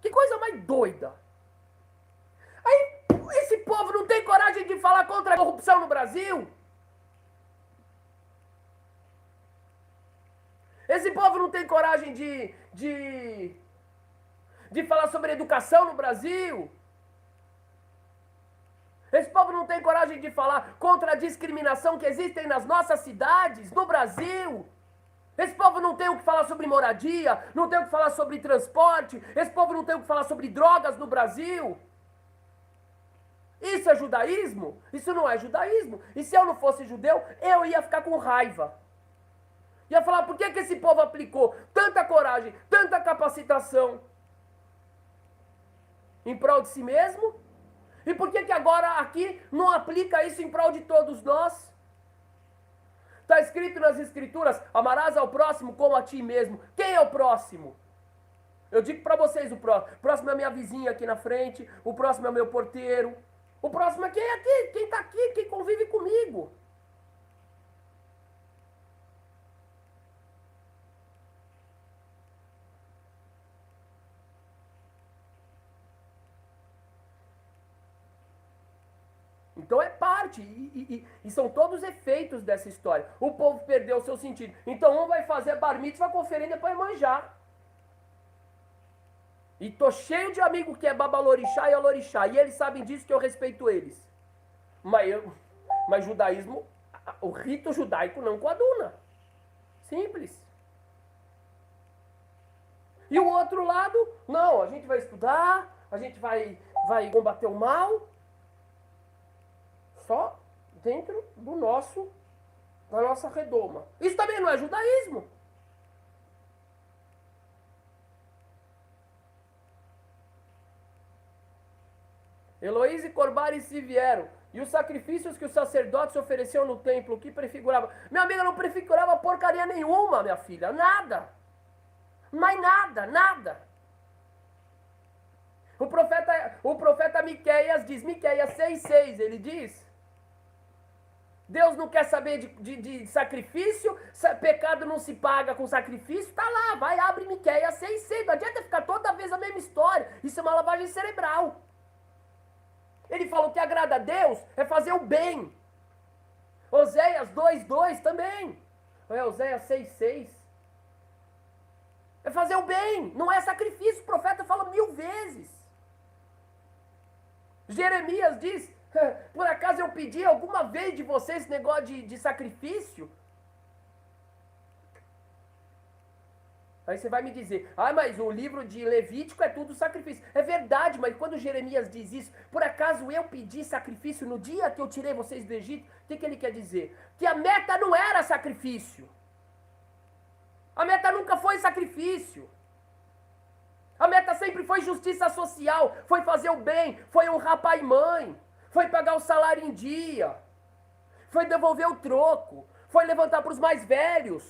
Que coisa mais doida. Aí, esse povo não tem coragem de falar contra a corrupção no Brasil? Esse povo não tem coragem de falar sobre educação no Brasil? Esse povo não tem coragem de falar contra a discriminação que existe nas nossas cidades, no Brasil? Esse povo não tem o que falar sobre moradia, não tem o que falar sobre transporte, esse povo não tem o que falar sobre drogas no Brasil? Isso é judaísmo? Isso não é judaísmo. E se eu não fosse judeu, eu ia ficar com raiva. Ia falar, por que esse povo aplicou tanta coragem, tanta capacitação em prol de si mesmo? E por que agora aqui não aplica isso em prol de todos nós? Está escrito nas escrituras, amarás ao próximo como a ti mesmo. Quem é o próximo? Eu digo para vocês o próximo. O próximo é a minha vizinha aqui na frente, o próximo é o meu porteiro. O próximo é quem é aqui, quem está aqui, quem convive comigo. Então é parte, e são todos efeitos dessa história. O povo perdeu o seu sentido. Então um vai fazer bar mitzvah com oferenda para manjar. E tô cheio de amigo que é babalorixá e alorixá. E eles sabem disso que eu respeito eles. Mas judaísmo, o rito judaico não coaduna. Simples. E o outro lado, não, a gente vai estudar, a gente vai combater o mal. Só dentro da nossa redoma. Isso também não é judaísmo. Heloísa e Corbari se vieram. E os sacrifícios que os sacerdotes ofereciam no templo, que prefigurava? Minha amiga, não prefigurava porcaria nenhuma, minha filha. Nada. Mas nada, nada. O profeta Miqueias diz, Miqueias 6,6, ele diz... Deus não quer saber de sacrifício, pecado não se paga com sacrifício, tá lá, vai, abre Miqueias 6,6, não adianta ficar toda vez a mesma história, isso é uma lavagem cerebral. Ele falou que agrada a Deus é fazer o bem. Oséias 2,2 também, Oséias 6,6. É fazer o bem, não é sacrifício, o profeta fala 1000 vezes. Jeremias diz... Por acaso eu pedi alguma vez de vocês esse negócio de sacrifício? Aí você vai me dizer, mas o livro de Levítico é tudo sacrifício. É verdade, mas quando Jeremias diz isso, por acaso eu pedi sacrifício no dia que eu tirei vocês do Egito, o que ele quer dizer? Que a meta não era sacrifício. A meta nunca foi sacrifício. A meta sempre foi justiça social, foi fazer o bem, foi honrar pai e mãe. Foi pagar o salário em dia, foi devolver o troco, foi levantar para os mais velhos.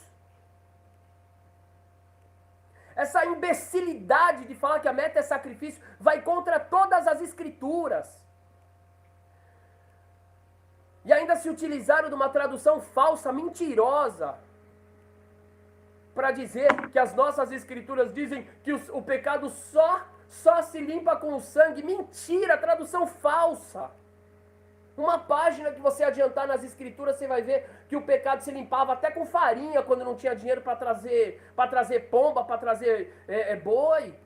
Essa imbecilidade de falar que a meta é sacrifício vai contra todas as escrituras. E ainda se utilizaram de uma tradução falsa, mentirosa, para dizer que as nossas escrituras dizem que o pecado só se limpa com o sangue. Mentira, tradução falsa. Uma página que você adiantar nas escrituras, você vai ver que o pecado se limpava até com farinha quando não tinha dinheiro para trazer pomba, para trazer boi.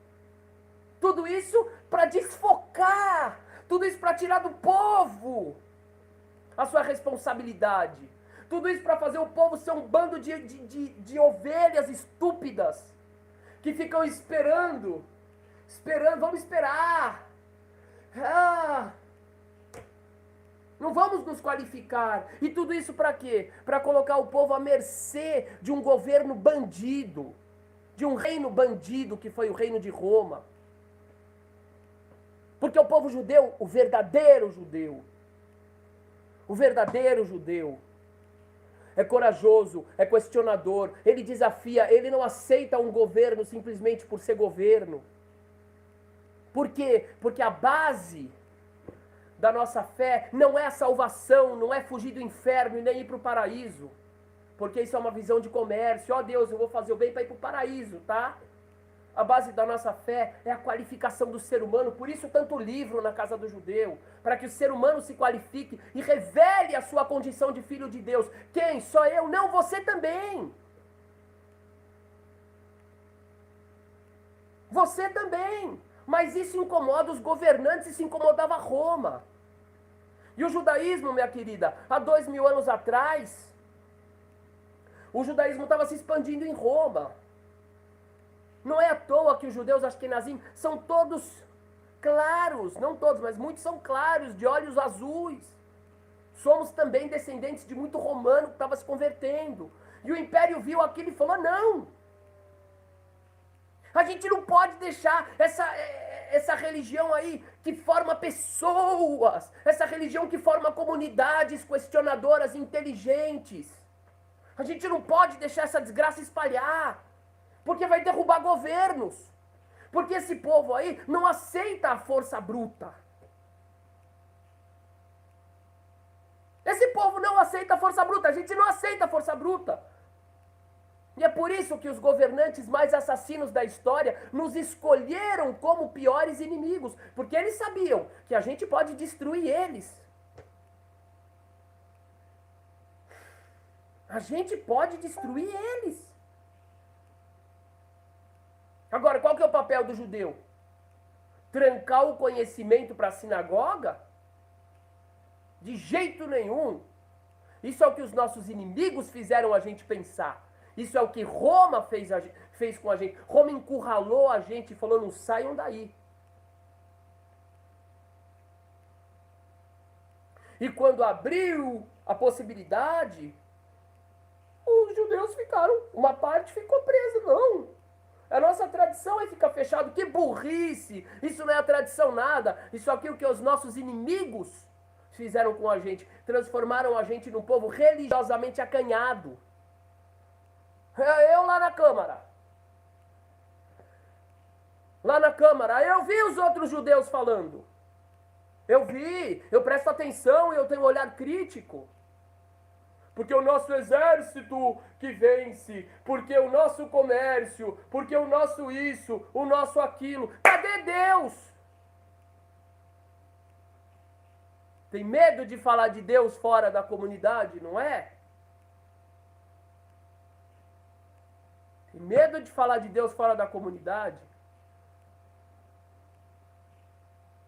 Tudo isso para desfocar, tudo isso para tirar do povo a sua responsabilidade. Tudo isso para fazer o povo ser um bando de ovelhas estúpidas que ficam esperando, vamos esperar. Não vamos nos qualificar. E tudo isso para quê? Para colocar o povo à mercê de um governo bandido, de um reino bandido que foi o reino de Roma. Porque o povo judeu, o verdadeiro judeu, é corajoso, é questionador, ele desafia, ele não aceita um governo simplesmente por ser governo. Por quê? Porque a base da nossa fé não é a salvação, não é fugir do inferno e nem ir para o paraíso. Porque isso é uma visão de comércio. Ó Deus, eu vou fazer o bem para ir para o paraíso, tá? A base da nossa fé é a qualificação do ser humano. Por isso tanto livro na casa do judeu. Para que o ser humano se qualifique e revele a sua condição de filho de Deus. Quem? Só eu? Não, você também. Você também. Mas isso incomoda os governantes, isso incomodava Roma. E o judaísmo, minha querida, há 2000 anos atrás, o judaísmo estava se expandindo em Roma. Não é à toa que os judeus Ashkenazim são todos claros, não todos, mas muitos são claros, de olhos azuis. Somos também descendentes de muito romano que estava se convertendo. E o império viu aquilo e falou, não. A gente não pode deixar essa religião aí que forma pessoas, essa religião que forma comunidades questionadoras, inteligentes. A gente não pode deixar essa desgraça espalhar, porque vai derrubar governos. Porque esse povo aí não aceita a força bruta. Esse povo não aceita a força bruta, a gente não aceita a força bruta. E é por isso que os governantes mais assassinos da história nos escolheram como piores inimigos. Porque eles sabiam que a gente pode destruir eles. A gente pode destruir eles. Agora, qual que é o papel do judeu? Trancar o conhecimento para a sinagoga? De jeito nenhum. Isso é o que os nossos inimigos fizeram a gente pensar. Isso é o que Roma fez com a gente. Roma encurralou a gente e falou, não saiam daí. E quando abriu a possibilidade, os judeus ficaram, uma parte ficou presa, não. A nossa tradição é ficar fechado. Que burrice! Isso não é a tradição nada. Isso aqui é o que os nossos inimigos fizeram com a gente. Transformaram a gente num povo religiosamente acanhado. Eu lá na Câmara. Lá na Câmara, eu vi os outros judeus falando. Eu vi, eu presto atenção e eu tenho um olhar crítico. Porque o nosso exército que vence, porque o nosso comércio, porque o nosso isso, o nosso aquilo. Cadê Deus? Tem medo de falar de Deus fora da comunidade, não é? Tem medo de falar de Deus fora da comunidade?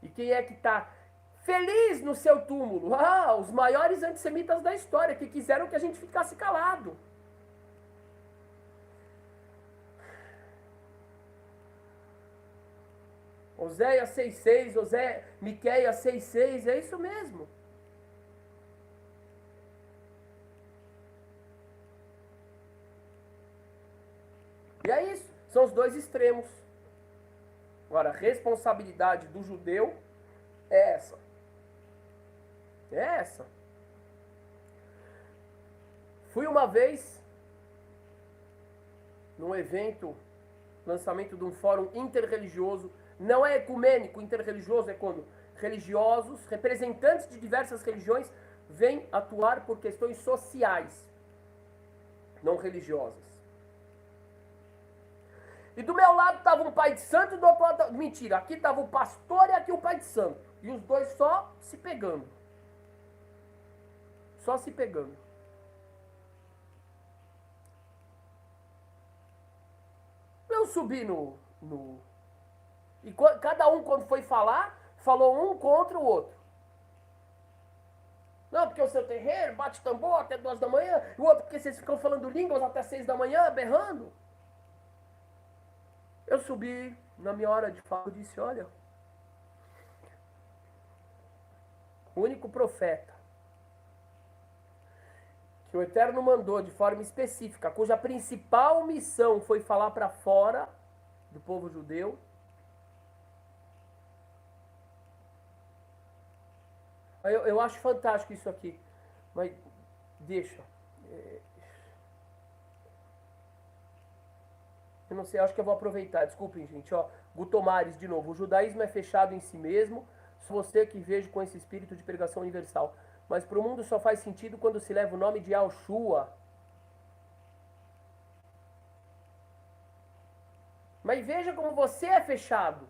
E quem é que está feliz no seu túmulo? Ah, os maiores antissemitas da história, que quiseram que a gente ficasse calado. Oséias 6,6, Miqueias 6,6, é isso mesmo. E é isso, são os dois extremos. Agora, a responsabilidade do judeu é essa. É essa. Fui uma vez num evento, lançamento de um fórum interreligioso. Não é ecumênico, interreligioso é quando religiosos, representantes de diversas religiões, vêm atuar por questões sociais, não religiosas. E do meu lado estava um pai de santo e do outro lado... Mentira, aqui estava o pastor e aqui o pai de santo. E os dois só se pegando. só se pegando. Eu subi e cada um, quando foi falar, falou um contra o outro. Não, porque o seu terreiro bate tambor até 2 da manhã, e o outro porque vocês ficam falando línguas até 6 da manhã, berrando. Eu subi, na minha hora de fala, eu disse, olha, o único profeta que o Eterno mandou de forma específica, cuja principal missão foi falar para fora do povo judeu, eu acho fantástico isso aqui, mas deixa. Eu não sei, acho que eu vou aproveitar, desculpem gente, ó, Gutomares de novo, o judaísmo é fechado em si mesmo, sou você que vejo com esse espírito de pregação universal, mas para o mundo só faz sentido quando se leva o nome de Yahshua. Mas veja como você é fechado,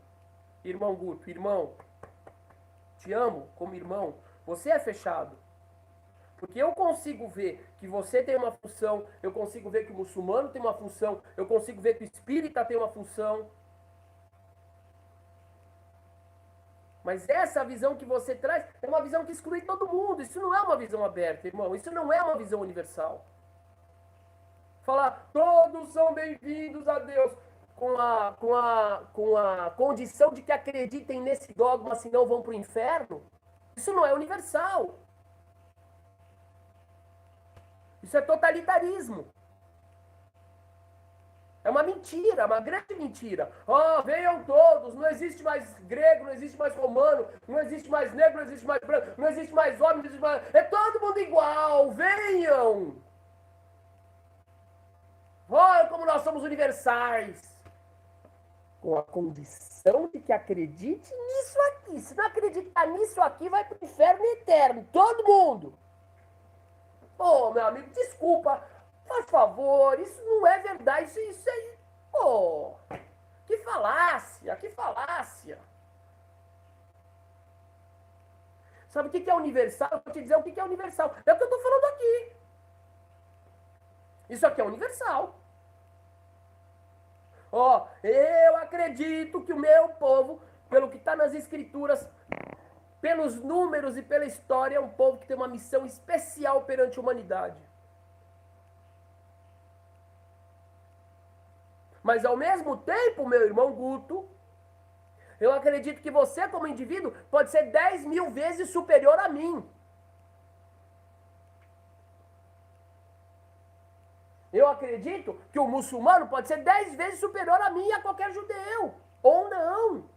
irmão Guto, irmão, te amo como irmão, você é fechado. Porque eu consigo ver que você tem uma função, eu consigo ver que o muçulmano tem uma função, eu consigo ver que o espírita tem uma função. Mas essa visão que você traz é uma visão que exclui todo mundo. Isso não é uma visão aberta, irmão. Isso não é uma visão universal. Falar, todos são bem-vindos a Deus, com a condição de que acreditem nesse dogma, senão vão para o inferno. Isso não é universal. Isso é totalitarismo. É uma mentira, uma grande mentira. Oh, venham todos, não existe mais grego, não existe mais romano, não existe mais negro, não existe mais branco, não existe mais homem, não existe mais... É todo mundo igual, venham! Olha como nós somos universais. Com a condição de que acredite nisso aqui. Se não acreditar nisso aqui, vai para o inferno eterno, todo mundo. Ô, meu amigo, desculpa, por favor, isso não é verdade, isso é... Pô, que falácia, que falácia. Sabe o que é universal? Eu vou te dizer o que é universal. É o que eu estou falando aqui. Isso aqui é universal. Ó, eu acredito que o meu povo, pelo que está nas escrituras, pelos números e pela história, é um povo que tem uma missão especial perante a humanidade. Mas ao mesmo tempo, meu irmão Guto, eu acredito que você como indivíduo pode ser 10 mil vezes superior a mim. Eu acredito que o muçulmano pode ser 10 vezes superior a mim e a qualquer judeu. Ou não.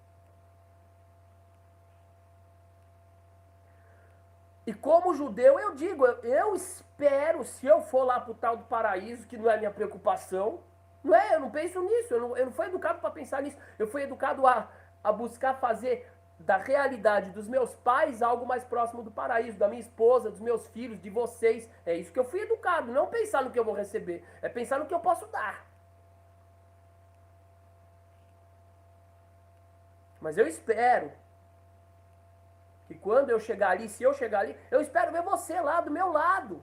E como judeu, eu digo, eu espero, se eu for lá pro tal do paraíso, que não é minha preocupação, não é, eu não penso nisso, eu não fui educado para pensar nisso, eu fui educado a buscar fazer da realidade dos meus pais algo mais próximo do paraíso, da minha esposa, dos meus filhos, de vocês. É isso que eu fui educado, não pensar no que eu vou receber, é pensar no que eu posso dar. Mas eu espero que quando eu chegar ali, se eu chegar ali, eu espero ver você lá do meu lado.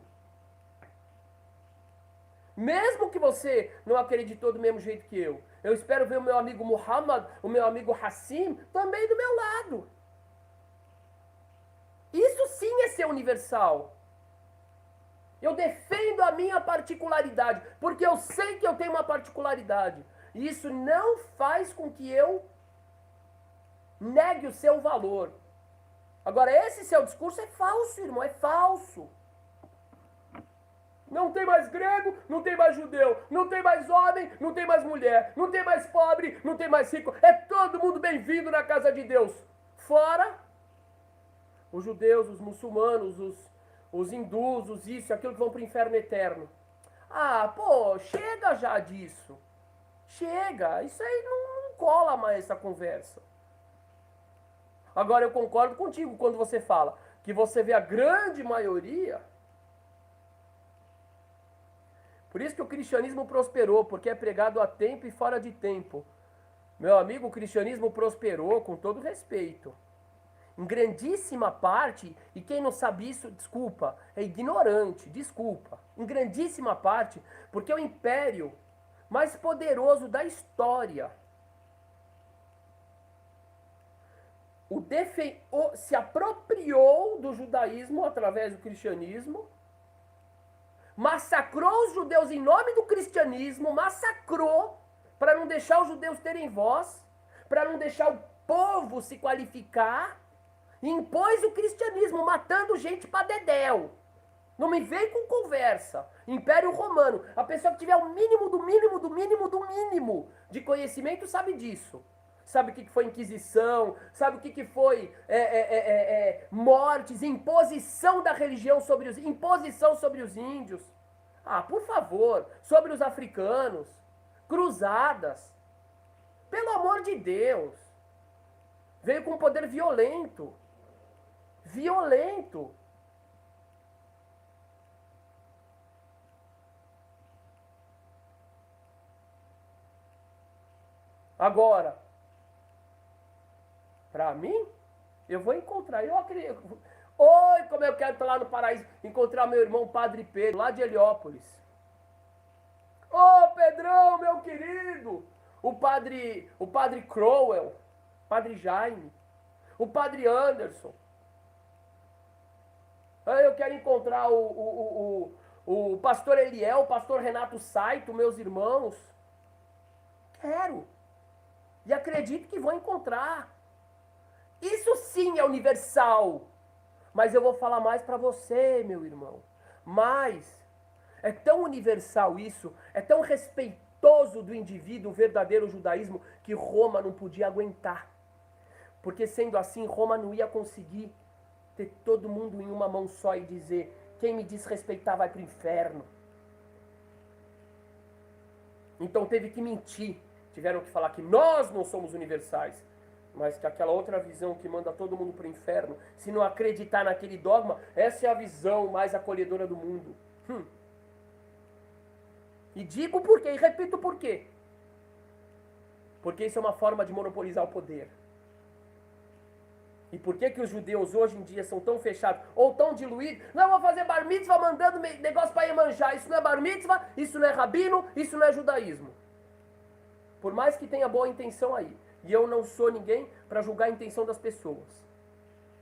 Mesmo que você não acreditou do mesmo jeito que eu espero ver o meu amigo Muhammad, o meu amigo Hassim, também do meu lado. Isso sim é ser universal. Eu defendo a minha particularidade, porque eu sei que eu tenho uma particularidade. E isso não faz com que eu negue o seu valor. Agora, esse seu discurso é falso, irmão, é falso. Não tem mais grego, não tem mais judeu, não tem mais homem, não tem mais mulher, não tem mais pobre, não tem mais rico. É todo mundo bem-vindo na casa de Deus. Fora os judeus, os muçulmanos, os hindus, os isso, aquilo que vão para o inferno eterno. Ah, pô, chega já disso. Chega, isso aí não cola mais essa conversa. Agora eu concordo contigo quando você fala que você vê a grande maioria. Por isso que o cristianismo prosperou, porque é pregado a tempo e fora de tempo. Meu amigo, o cristianismo prosperou com todo respeito. em grandíssima parte, e quem não sabe isso, desculpa, é ignorante, desculpa, em grandíssima parte, porque o império mais poderoso da história se apropriou do judaísmo através do cristianismo, massacrou os judeus em nome do cristianismo, massacrou para não deixar os judeus terem voz, para não deixar o povo se qualificar, e impôs o cristianismo, matando gente pra dedéu. Não me vem com conversa. Império Romano. A pessoa que tiver o mínimo do mínimo do mínimo do mínimo de conhecimento sabe disso. Sabe o que foi Inquisição, sabe o que foi mortes, imposição da religião sobre imposição sobre os índios. Ah, por favor, sobre os africanos, cruzadas. Pelo amor de Deus. Veio com poder violento. Violento. Agora, pra mim, eu vou encontrar, eu acredito. Oi, como eu quero estar lá no paraíso, encontrar meu irmão Padre Pedro, lá de Heliópolis. Ô, Pedrão, meu querido! O padre Crowell, Padre Jaime, o Padre Anderson. Eu quero encontrar o pastor Eliel, o pastor Renato Saito, meus irmãos. Quero. E acredito que vou encontrar. Isso sim é universal. Mas eu vou falar mais para você, meu irmão. Mas é tão universal isso, é tão respeitoso do indivíduo, o verdadeiro judaísmo, que Roma não podia aguentar. Porque sendo assim, Roma não ia conseguir ter todo mundo em uma mão só e dizer: quem me desrespeitar vai para o inferno. Então teve que mentir. Tiveram que falar que nós não somos universais, mas que aquela outra visão que manda todo mundo para o inferno, se não acreditar naquele dogma, essa é a visão mais acolhedora do mundo. E digo por quê, e repito por quê. Porque isso é uma forma de monopolizar o poder. E por que os judeus hoje em dia são tão fechados, ou tão diluídos? Não, vou fazer bar mitzvah mandando negócio para Iemanjá. Isso não é bar mitzvah, isso não é rabino, isso não é judaísmo. Por mais que tenha boa intenção aí. E eu não sou ninguém para julgar a intenção das pessoas.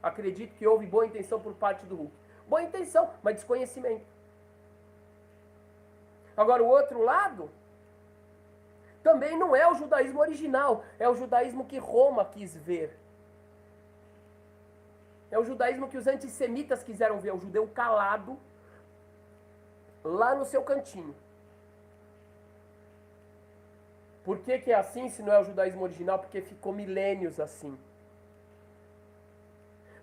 Acredito que houve boa intenção por parte do Hulk. Boa intenção, mas desconhecimento. Agora, o outro lado também não é o judaísmo original. É o judaísmo que Roma quis ver. É o judaísmo que os antissemitas quiseram ver. O judeu calado, lá no seu cantinho. Por que é assim se não é o judaísmo original? Porque ficou milênios assim.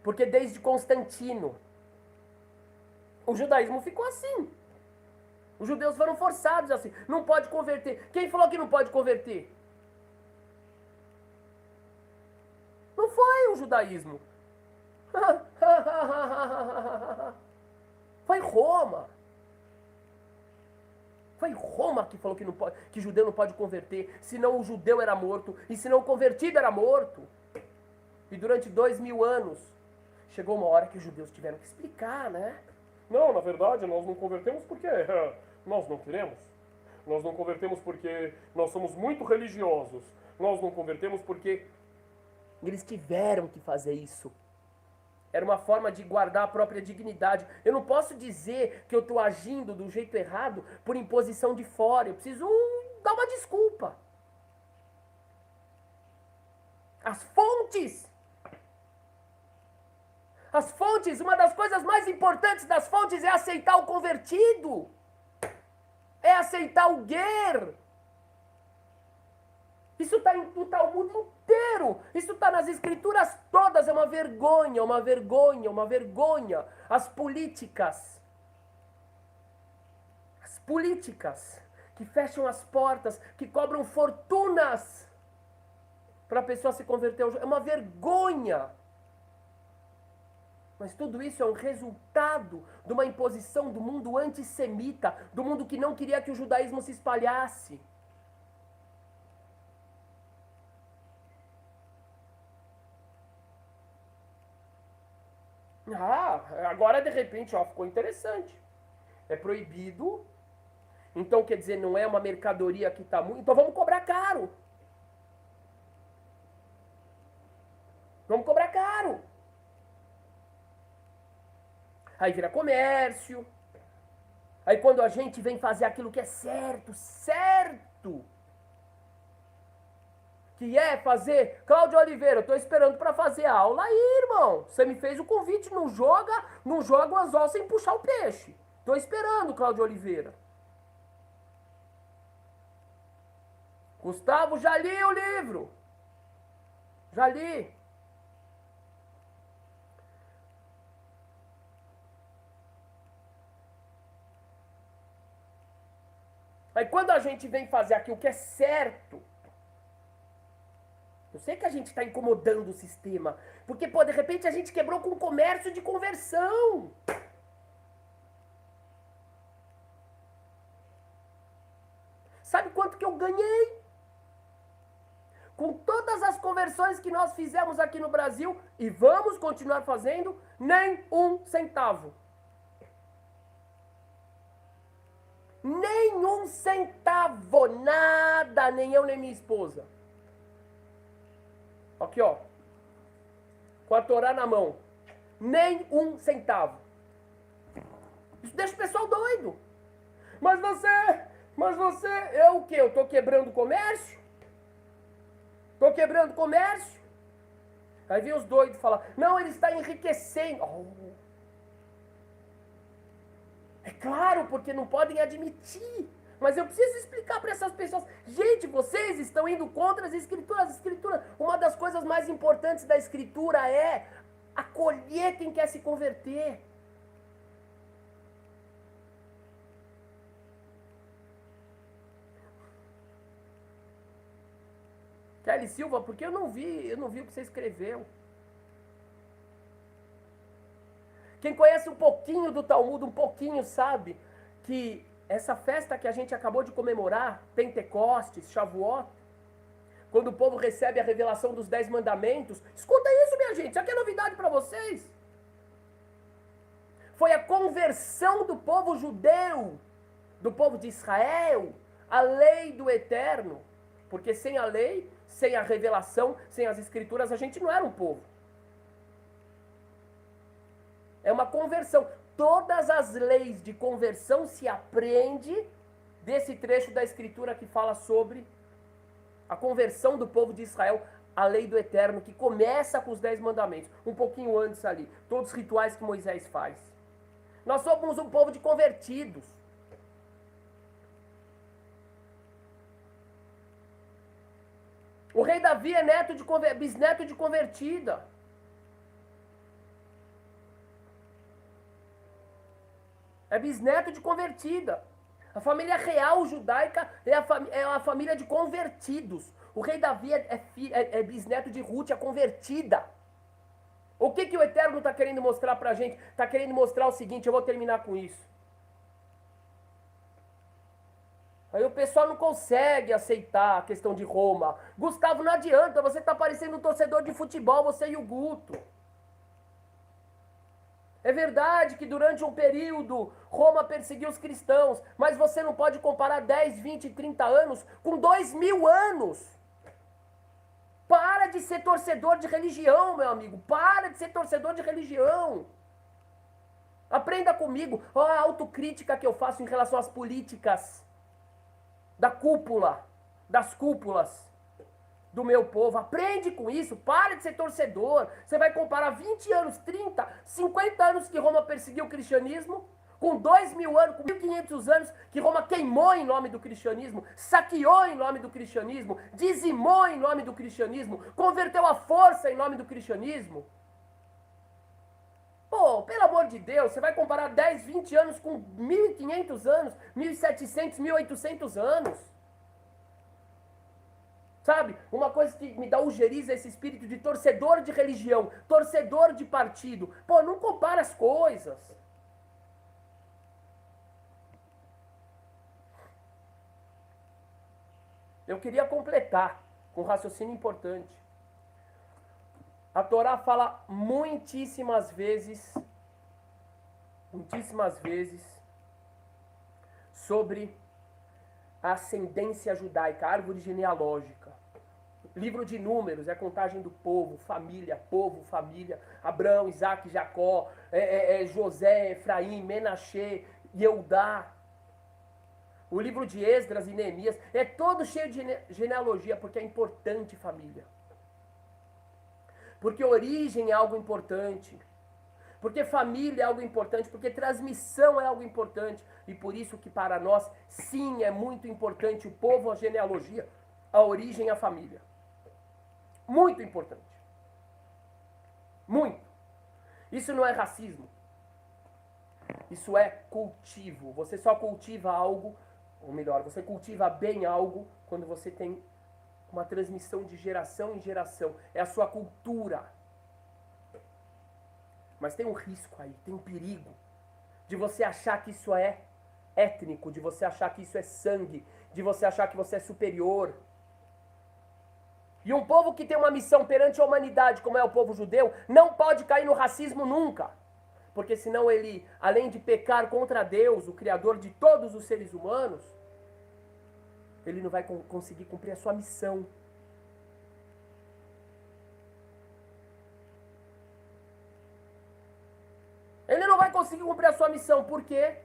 Porque desde Constantino, o judaísmo ficou assim. Os judeus foram forçados assim. Não pode converter. Quem falou que não pode converter? Não foi o judaísmo. Foi Roma. Foi Roma que falou que, não pode, que judeu não pode converter, senão o judeu era morto, e senão o convertido era morto. E durante 2000 anos, chegou uma hora que os judeus tiveram que explicar, né? Não, na verdade, nós não convertemos porque nós não queremos. Nós não convertemos porque nós somos muito religiosos. Nós não convertemos porque eles tiveram que fazer isso. Era uma forma de guardar a própria dignidade. Eu não posso dizer que eu estou agindo do jeito errado por imposição de fora. Eu preciso dar uma desculpa. As fontes. As fontes, uma das coisas mais importantes das fontes é aceitar o convertido. É aceitar o ger. Isso está no Talmud inteiro. Isso está nas escrituras todas. É uma vergonha, uma vergonha, uma vergonha. As políticas que fecham as portas, que cobram fortunas para a pessoa se converter ao judaísmo. É uma vergonha. Mas tudo isso é um resultado de uma imposição do mundo antissemita, do mundo que não queria que o judaísmo se espalhasse. Ah, agora de repente, ó, ficou interessante. É proibido. Então quer dizer, não é uma mercadoria que está muito. Então vamos cobrar caro. Vamos cobrar caro. Aí vira comércio. Aí quando a gente vem fazer aquilo que é certo, certo, que é fazer, Cláudio Oliveira, eu tô esperando para fazer a aula aí, irmão. Você me fez o convite, não joga o anzol sem puxar o peixe. Tô esperando, Cláudio Oliveira. Gustavo, já li o livro. Já li. Aí quando a gente vem fazer aquilo que é certo, eu sei que a gente está incomodando o sistema, porque, pô, de repente a gente quebrou com o comércio de conversão. Sabe quanto que eu ganhei? Com todas as conversões que nós fizemos aqui no Brasil, e vamos continuar fazendo, nem um centavo. Nem um centavo, nada, nem eu nem minha esposa. Aqui, ó, com a Torá na mão. Nem um centavo. Isso deixa o pessoal doido. Mas você, eu o quê? Eu tô quebrando o comércio? Tô quebrando o comércio? Aí vem os doidos falar, não, ele está enriquecendo. Oh. É claro, porque não podem admitir. Mas eu preciso explicar para essas pessoas. Gente, vocês estão indo contra as escrituras. Uma das coisas mais importantes da escritura é acolher quem quer se converter. Kelly Silva, porque eu não vi o que você escreveu. Quem conhece um pouquinho do Talmud, um pouquinho, sabe que essa festa que a gente acabou de comemorar, Pentecostes, Shavuot, quando o povo recebe a revelação dos 10 mandamentos, escuta isso, minha gente, isso aqui é novidade para vocês. Foi a conversão do povo judeu, do povo de Israel, à lei do eterno. Porque sem a lei, sem a revelação, sem as escrituras, a gente não era um povo. É uma conversão. Todas as leis de conversão se aprende desse trecho da escritura que fala sobre a conversão do povo de Israel à lei do eterno, que começa com os 10 mandamentos, um pouquinho antes ali, todos os rituais que Moisés faz. Nós somos um povo de convertidos. O rei Davi é bisneto de convertida. É bisneto de convertida. A família real judaica é a família de convertidos. O rei Davi é bisneto de Ruth, a convertida. O que o Eterno está querendo mostrar pra gente? Está querendo mostrar o seguinte, eu vou terminar com isso. Aí o pessoal não consegue aceitar a questão de Roma. Gustavo, não adianta, você está parecendo um torcedor de futebol, você e o Guto. É verdade que durante um período Roma perseguiu os cristãos, mas você não pode comparar 10, 20, 30 anos com 2000 anos. Para de ser torcedor de religião, meu amigo. Para de ser torcedor de religião. Aprenda comigo. Olha a autocrítica que eu faço em relação às políticas da cúpula, das cúpulas do meu povo. Aprende com isso, para de ser torcedor. Você vai comparar 20 anos, 30, 50 anos que Roma perseguiu o cristianismo, com 2000 anos, com 1500 anos que Roma queimou em nome do cristianismo, saqueou em nome do cristianismo, dizimou em nome do cristianismo, converteu a força em nome do cristianismo. Pô, pelo amor de Deus, você vai comparar 10, 20 anos com 1500 anos, 1700, 1800 anos. Sabe? Uma coisa que me dá ujeriza é esse espírito de torcedor de religião, torcedor de partido. Pô, não compara as coisas. Eu queria completar com um raciocínio importante. A Torá fala muitíssimas vezes sobre a ascendência judaica, a árvore genealógica. Livro de Números é a contagem do povo, família, Abraão, Isaac, Jacó, José, Efraim, Menaxê, Yeudá. O livro de Esdras e Neemias é todo cheio de genealogia, porque é importante, família. Porque origem é algo importante. Porque família é algo importante, porque transmissão é algo importante. E por isso que para nós, sim, é muito importante o povo, a genealogia, a origem, a família. Muito importante. Muito. Isso não é racismo. Isso é cultivo. Você só cultiva algo, ou melhor, você cultiva bem algo quando você tem uma transmissão de geração em geração. É a sua cultura. Mas tem um risco aí, tem um perigo de você achar que isso é étnico, de você achar que isso é sangue, de você achar que você é superior. E um povo que tem uma missão perante a humanidade, como é o povo judeu, não pode cair no racismo nunca. Porque senão ele, além de pecar contra Deus, o Criador de todos os seres humanos, ele não vai conseguir cumprir a sua missão. Ele não vai conseguir cumprir a sua missão. Por quê?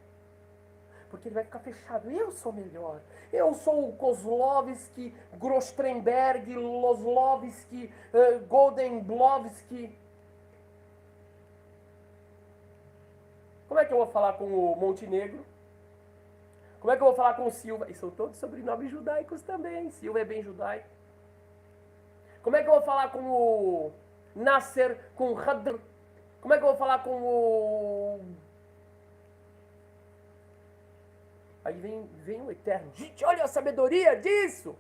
Porque ele vai ficar fechado. Eu sou melhor. Eu sou o Kozlovski, Grostenberg, Loslovski, Goldenblovski. Como é que eu vou falar com o Montenegro? Como é que eu vou falar com o Silva? E são todos sobrenomes judaicos também. Silva é bem judaico. Como é que eu vou falar com o Nasser, com o Hadr? Como é que eu vou falar com o... Aí vem o Eterno. Gente, olha a sabedoria disso!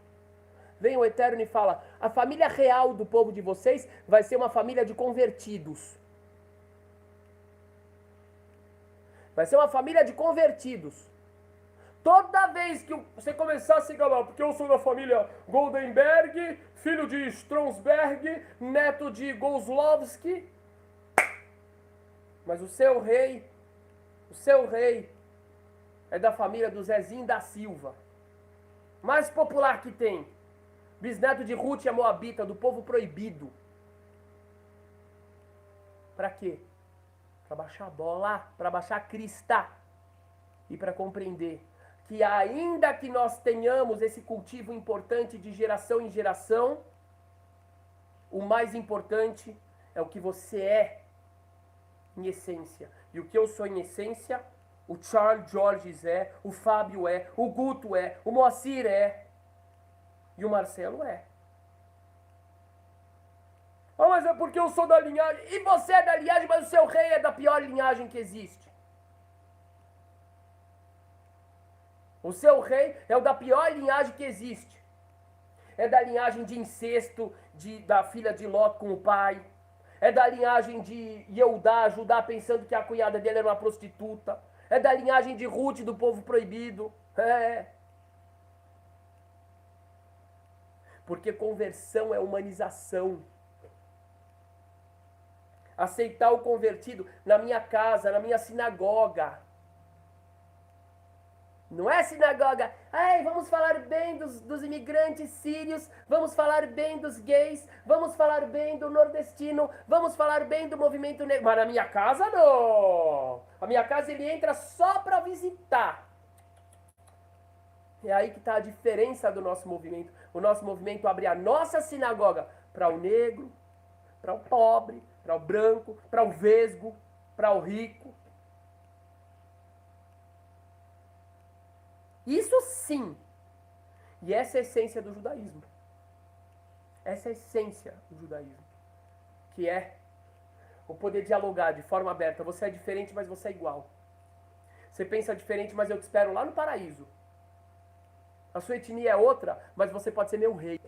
Vem o Eterno e fala, a família real do povo de vocês vai ser uma família de convertidos. Vai ser uma família de convertidos. Toda vez que você começar a se gabar, porque eu sou da família Goldenberg, filho de Stronsberg, neto de Goslovski, mas o seu rei é da família do Zezinho da Silva. Mais popular que tem. Bisneto de Ruth e a Moabita, do povo proibido. Para quê? Para baixar a bola, para baixar a crista. E para compreender que ainda que nós tenhamos esse cultivo importante de geração em geração, o mais importante é o que você é em essência. E o que eu sou em essência, o Charles Georges é, o Fábio é, o Guto é, o Moacir é, e o Marcelo é. Ah, mas é porque eu sou da linhagem. E você é da linhagem, mas o seu rei é da pior linhagem que existe. O seu rei é o da pior linhagem que existe. É da linhagem de incesto, da filha de Ló com o pai. É da linhagem de Yeudá, Judá, pensando que a cunhada dele era uma prostituta. É da linhagem de Ruth, do povo proibido. É. Porque conversão é humanização. Aceitar o convertido na minha casa, na minha sinagoga. Não é sinagoga, ai, vamos falar bem dos imigrantes sírios, vamos falar bem dos gays, vamos falar bem do nordestino, vamos falar bem do movimento negro. Mas na minha casa, não. A minha casa ele entra só para visitar. É aí que está a diferença do nosso movimento. O nosso movimento abre a nossa sinagoga para o negro, para o pobre, para o branco, para o vesgo, para o rico. Isso sim. E essa é a essência do judaísmo. Essa é a essência do judaísmo. Que é o poder dialogar de forma aberta. Você é diferente, mas você é igual. Você pensa diferente, mas eu te espero lá no paraíso. A sua etnia é outra, mas você pode ser meu rei.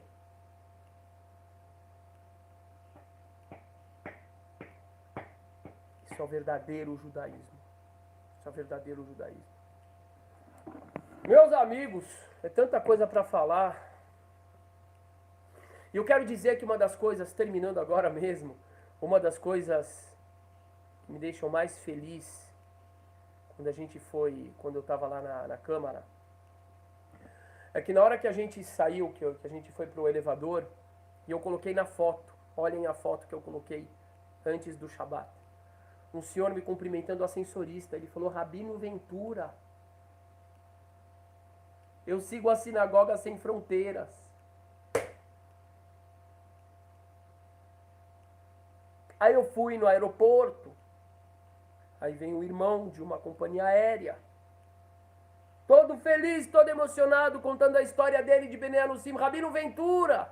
Isso é o verdadeiro judaísmo. Isso é o verdadeiro judaísmo. Meus amigos, é tanta coisa para falar. E eu quero dizer que uma das coisas, terminando agora mesmo, Uma das coisas que me deixam mais feliz quando eu estava lá na Câmara, é que na hora que a gente saiu, que a gente foi pro elevador, e eu coloquei na foto, olhem a foto que eu coloquei antes do Shabat. Um senhor me cumprimentando, o ascensorista, ele falou, Rabino Ventura, eu sigo a Sinagoga Sem Fronteiras. Aí eu fui no aeroporto, aí vem o irmão de uma companhia aérea, todo feliz, todo emocionado, contando a história dele de Bnei Anusim, Rabino Ventura.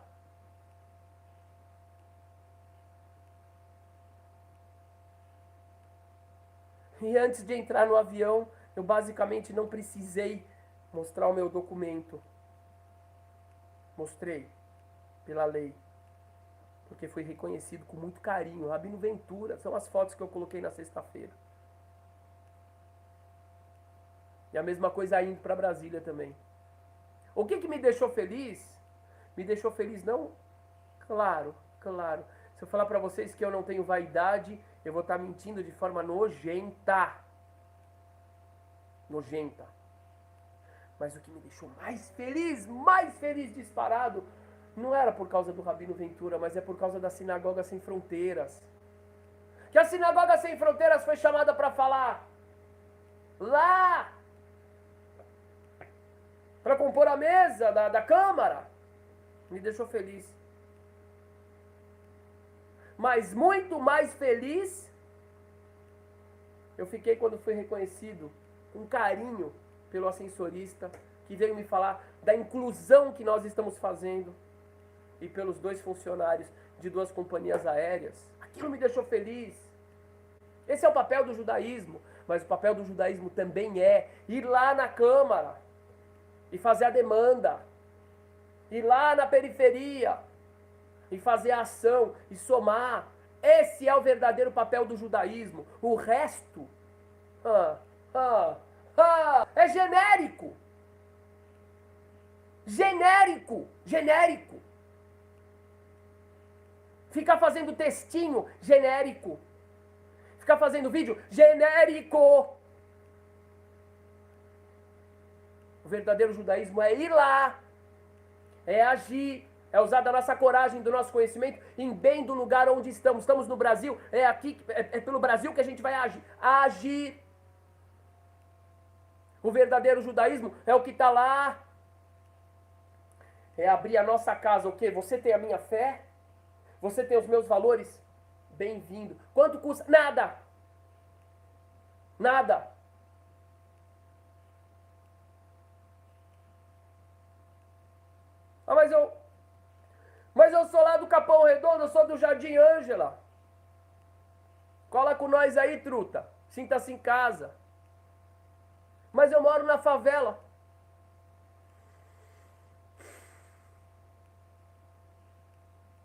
E antes de entrar no avião, eu basicamente não precisei mostrar o meu documento. Mostrei, pela lei. Porque foi reconhecido com muito carinho. Rabino Ventura, são as fotos que eu coloquei na sexta-feira. E a mesma coisa indo para Brasília também. O que me deixou feliz? Me deixou feliz não? Claro. Se eu falar para vocês que eu não tenho vaidade, eu vou estar mentindo de forma nojenta. Nojenta. Mas o que me deixou mais feliz disparado, não era por causa do Rabino Ventura, mas é por causa da Sinagoga Sem Fronteiras. Que a Sinagoga Sem Fronteiras foi chamada para falar lá, para compor a mesa da Câmara. Me deixou feliz. Mas muito mais feliz eu fiquei quando fui reconhecido com carinho pelo ascensorista, que veio me falar da inclusão que nós estamos fazendo, e pelos 2 funcionários de 2 companhias aéreas. Aquilo me deixou feliz. Esse é o papel do judaísmo, mas o papel do judaísmo também é ir lá na Câmara e fazer a demanda, ir lá na periferia e fazer a ação e somar. Esse é o verdadeiro papel do judaísmo. O resto é genérico. Genérico. Ficar fazendo textinho, genérico. Ficar fazendo vídeo, genérico. O verdadeiro judaísmo é ir lá, é agir, é usar da nossa coragem, do nosso conhecimento, em bem do lugar onde estamos. Estamos no Brasil, é pelo Brasil que a gente vai agir. O verdadeiro judaísmo é o que está lá. É abrir a nossa casa, o quê? Você tem a minha fé? Você tem os meus valores? Bem-vindo. Quanto custa? Nada. Ah, mas eu sou lá do Capão Redondo, eu sou do Jardim Ângela. Cola com nós aí, truta. Sinta-se em casa. Mas eu moro na favela.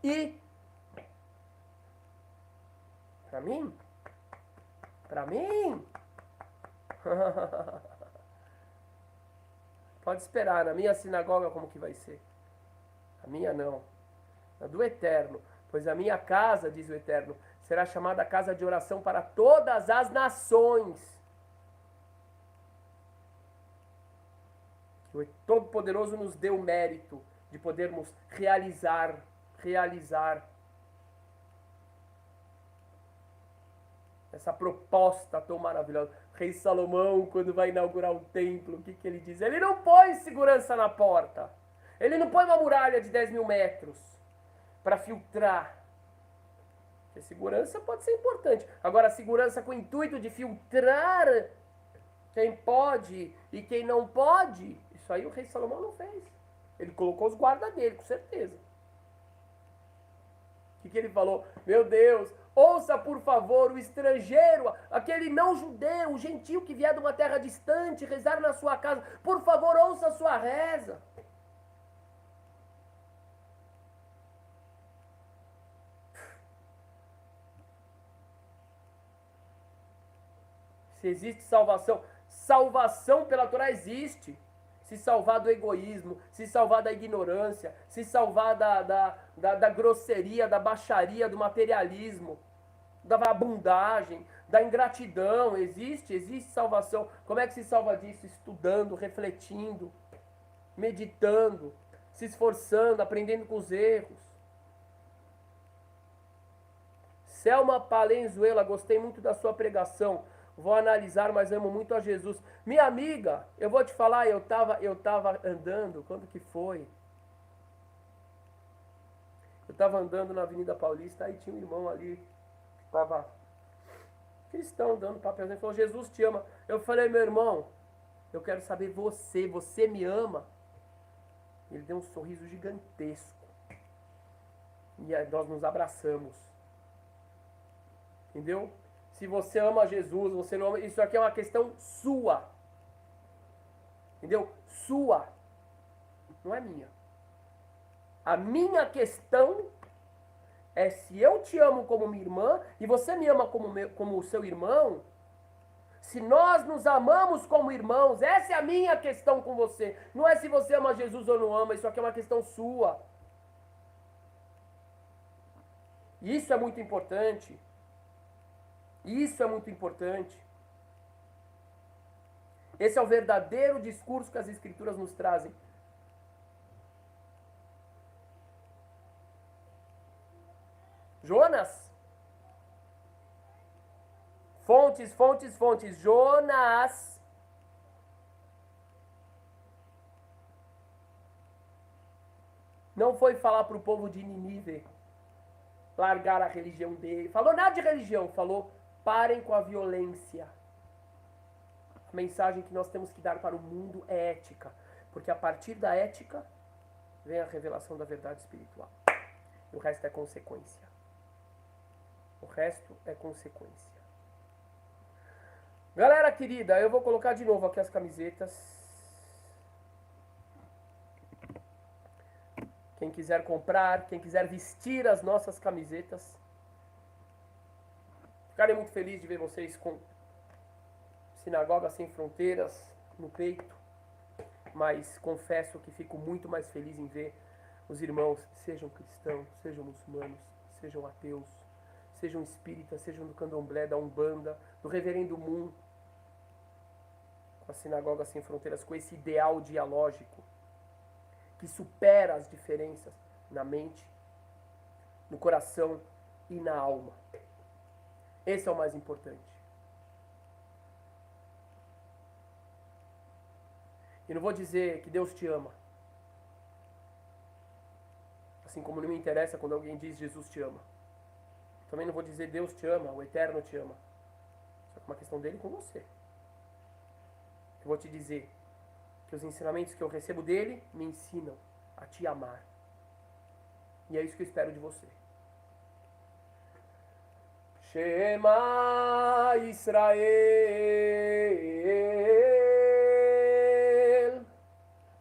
E Pra mim? Pode esperar, na minha sinagoga como que vai ser? A minha não. A do Eterno. Pois a minha casa, diz o Eterno, será chamada casa de oração para todas as nações. O Todo-Poderoso nos deu o mérito de podermos realizar essa proposta tão maravilhosa. Rei Salomão, quando vai inaugurar o templo, o que ele diz? Ele não põe segurança na porta. Ele não põe uma muralha de 10 mil metros para filtrar. Porque segurança pode ser importante. Agora, segurança com o intuito de filtrar quem pode e quem não pode, isso aí o rei Salomão não fez. Ele colocou os guardas dele, com certeza. O que ele falou? Meu Deus, ouça por favor o estrangeiro, aquele não judeu, o gentio que vier de uma terra distante, rezar na sua casa. Por favor, ouça a sua reza. Se existe salvação, salvação pela Torá existe. Se salvar do egoísmo, se salvar da ignorância, se salvar da grosseria, da baixaria, do materialismo. da vagabundagem, da ingratidão. Existe salvação. Como é que se salva disso? Estudando, refletindo, meditando, se esforçando, aprendendo com os erros. Selma Palenzuela, gostei muito da sua pregação. Vou analisar, mas amo muito a Jesus. Minha amiga, eu vou te falar, eu tava andando, quando que foi? Eu tava andando na Avenida Paulista, aí tinha um irmão ali, que tava cristão, dando papelzinho, ele falou, Jesus te ama. Eu falei, meu irmão, eu quero saber você me ama? Ele deu um sorriso gigantesco. E aí nós nos abraçamos. Entendeu? Se você ama Jesus, você não ama, isso aqui é uma questão sua. Entendeu? Sua. Não é minha. A minha questão é se eu te amo como minha irmã e você me ama como o seu irmão. Se nós nos amamos como irmãos, essa é a minha questão com você. Não é se você ama Jesus ou não ama, isso aqui é uma questão sua. Isso é muito importante. Isso é muito importante. Esse é o verdadeiro discurso que as Escrituras nos trazem. Jonas. Fontes. Jonas. Não foi falar para o povo de Nínive largar a religião dele. Falou nada de religião, falou parem com a violência. A mensagem que nós temos que dar para o mundo é ética. Porque a partir da ética vem a revelação da verdade espiritual. E o resto é consequência. O resto é consequência. Galera querida, eu vou colocar de novo aqui as camisetas. Quem quiser comprar, quem quiser vestir as nossas camisetas, ficarei muito feliz de ver vocês com Sinagoga Sem Fronteiras no peito, mas confesso que fico muito mais feliz em ver os irmãos, sejam cristãos, sejam muçulmanos, sejam ateus, sejam espíritas, sejam do candomblé, da umbanda, do reverendo Moon, com a Sinagoga Sem Fronteiras, com esse ideal dialógico que supera as diferenças na mente, no coração e na alma. Esse é o mais importante. E não vou dizer que Deus te ama. Assim como não me interessa quando alguém diz Jesus te ama. Também não vou dizer Deus te ama, o Eterno te ama. Isso é uma questão dele com você. Eu vou te dizer que os ensinamentos que eu recebo dele me ensinam a te amar. E é isso que eu espero de você. Shema Israel,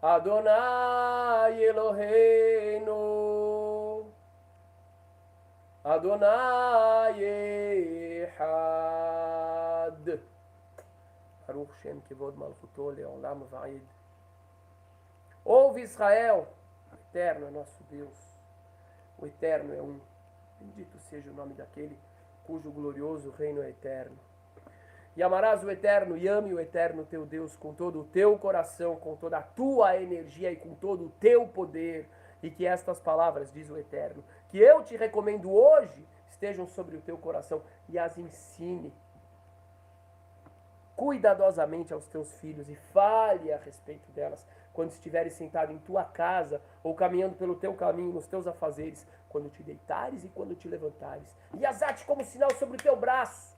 Adonai Eloheinu, Adonai Echad. Baruch Shem Kevod Malchuto Leolam Vaed. Ouve Israel, o Eterno é nosso Deus. O Eterno é um. Bendito seja o nome daquele cujo glorioso reino é eterno. E amarás o Eterno, e ame o Eterno teu Deus com todo o teu coração, com toda a tua energia e com todo o teu poder. E que estas palavras, diz o Eterno, que eu te recomendo hoje, estejam sobre o teu coração e as ensine cuidadosamente aos teus filhos e fale a respeito delas quando estiveres sentado em tua casa ou caminhando pelo teu caminho, nos teus afazeres, quando te deitares e quando te levantares. E as ate como sinal sobre o teu braço.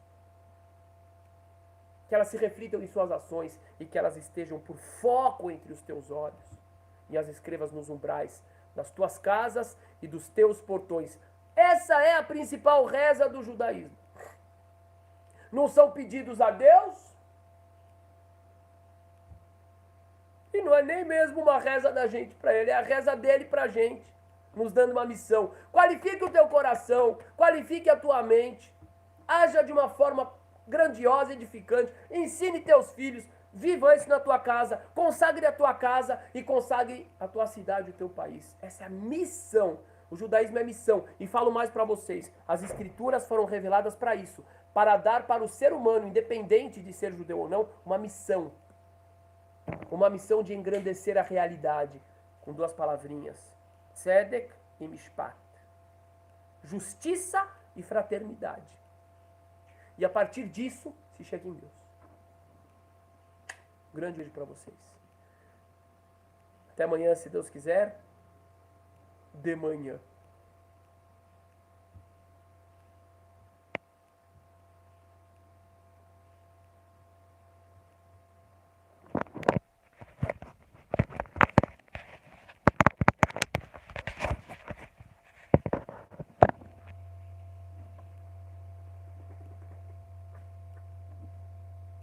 Que elas se reflitam em suas ações e que elas estejam por foco entre os teus olhos. E as escrevas nos umbrais das tuas casas e dos teus portões. Essa é a principal reza do judaísmo. Não são pedidos a Deus, e não é nem mesmo uma reza da gente para ele, é a reza dele para a gente, nos dando uma missão. Qualifique o teu coração, qualifique a tua mente, haja de uma forma grandiosa e edificante, ensine teus filhos, viva isso na tua casa, consagre a tua casa e consagre a tua cidade, o teu país. Essa é a missão O judaísmo é missão. E falo mais para vocês. As escrituras foram reveladas para isso. Para dar para o ser humano, independente de ser judeu ou não, uma missão. Uma missão de engrandecer a realidade. Com duas palavrinhas. Tzedek e Mishpat. Justiça e fraternidade. E a partir disso, se chega em Deus. Grande beijo para vocês. Até amanhã, se Deus quiser. De manhã.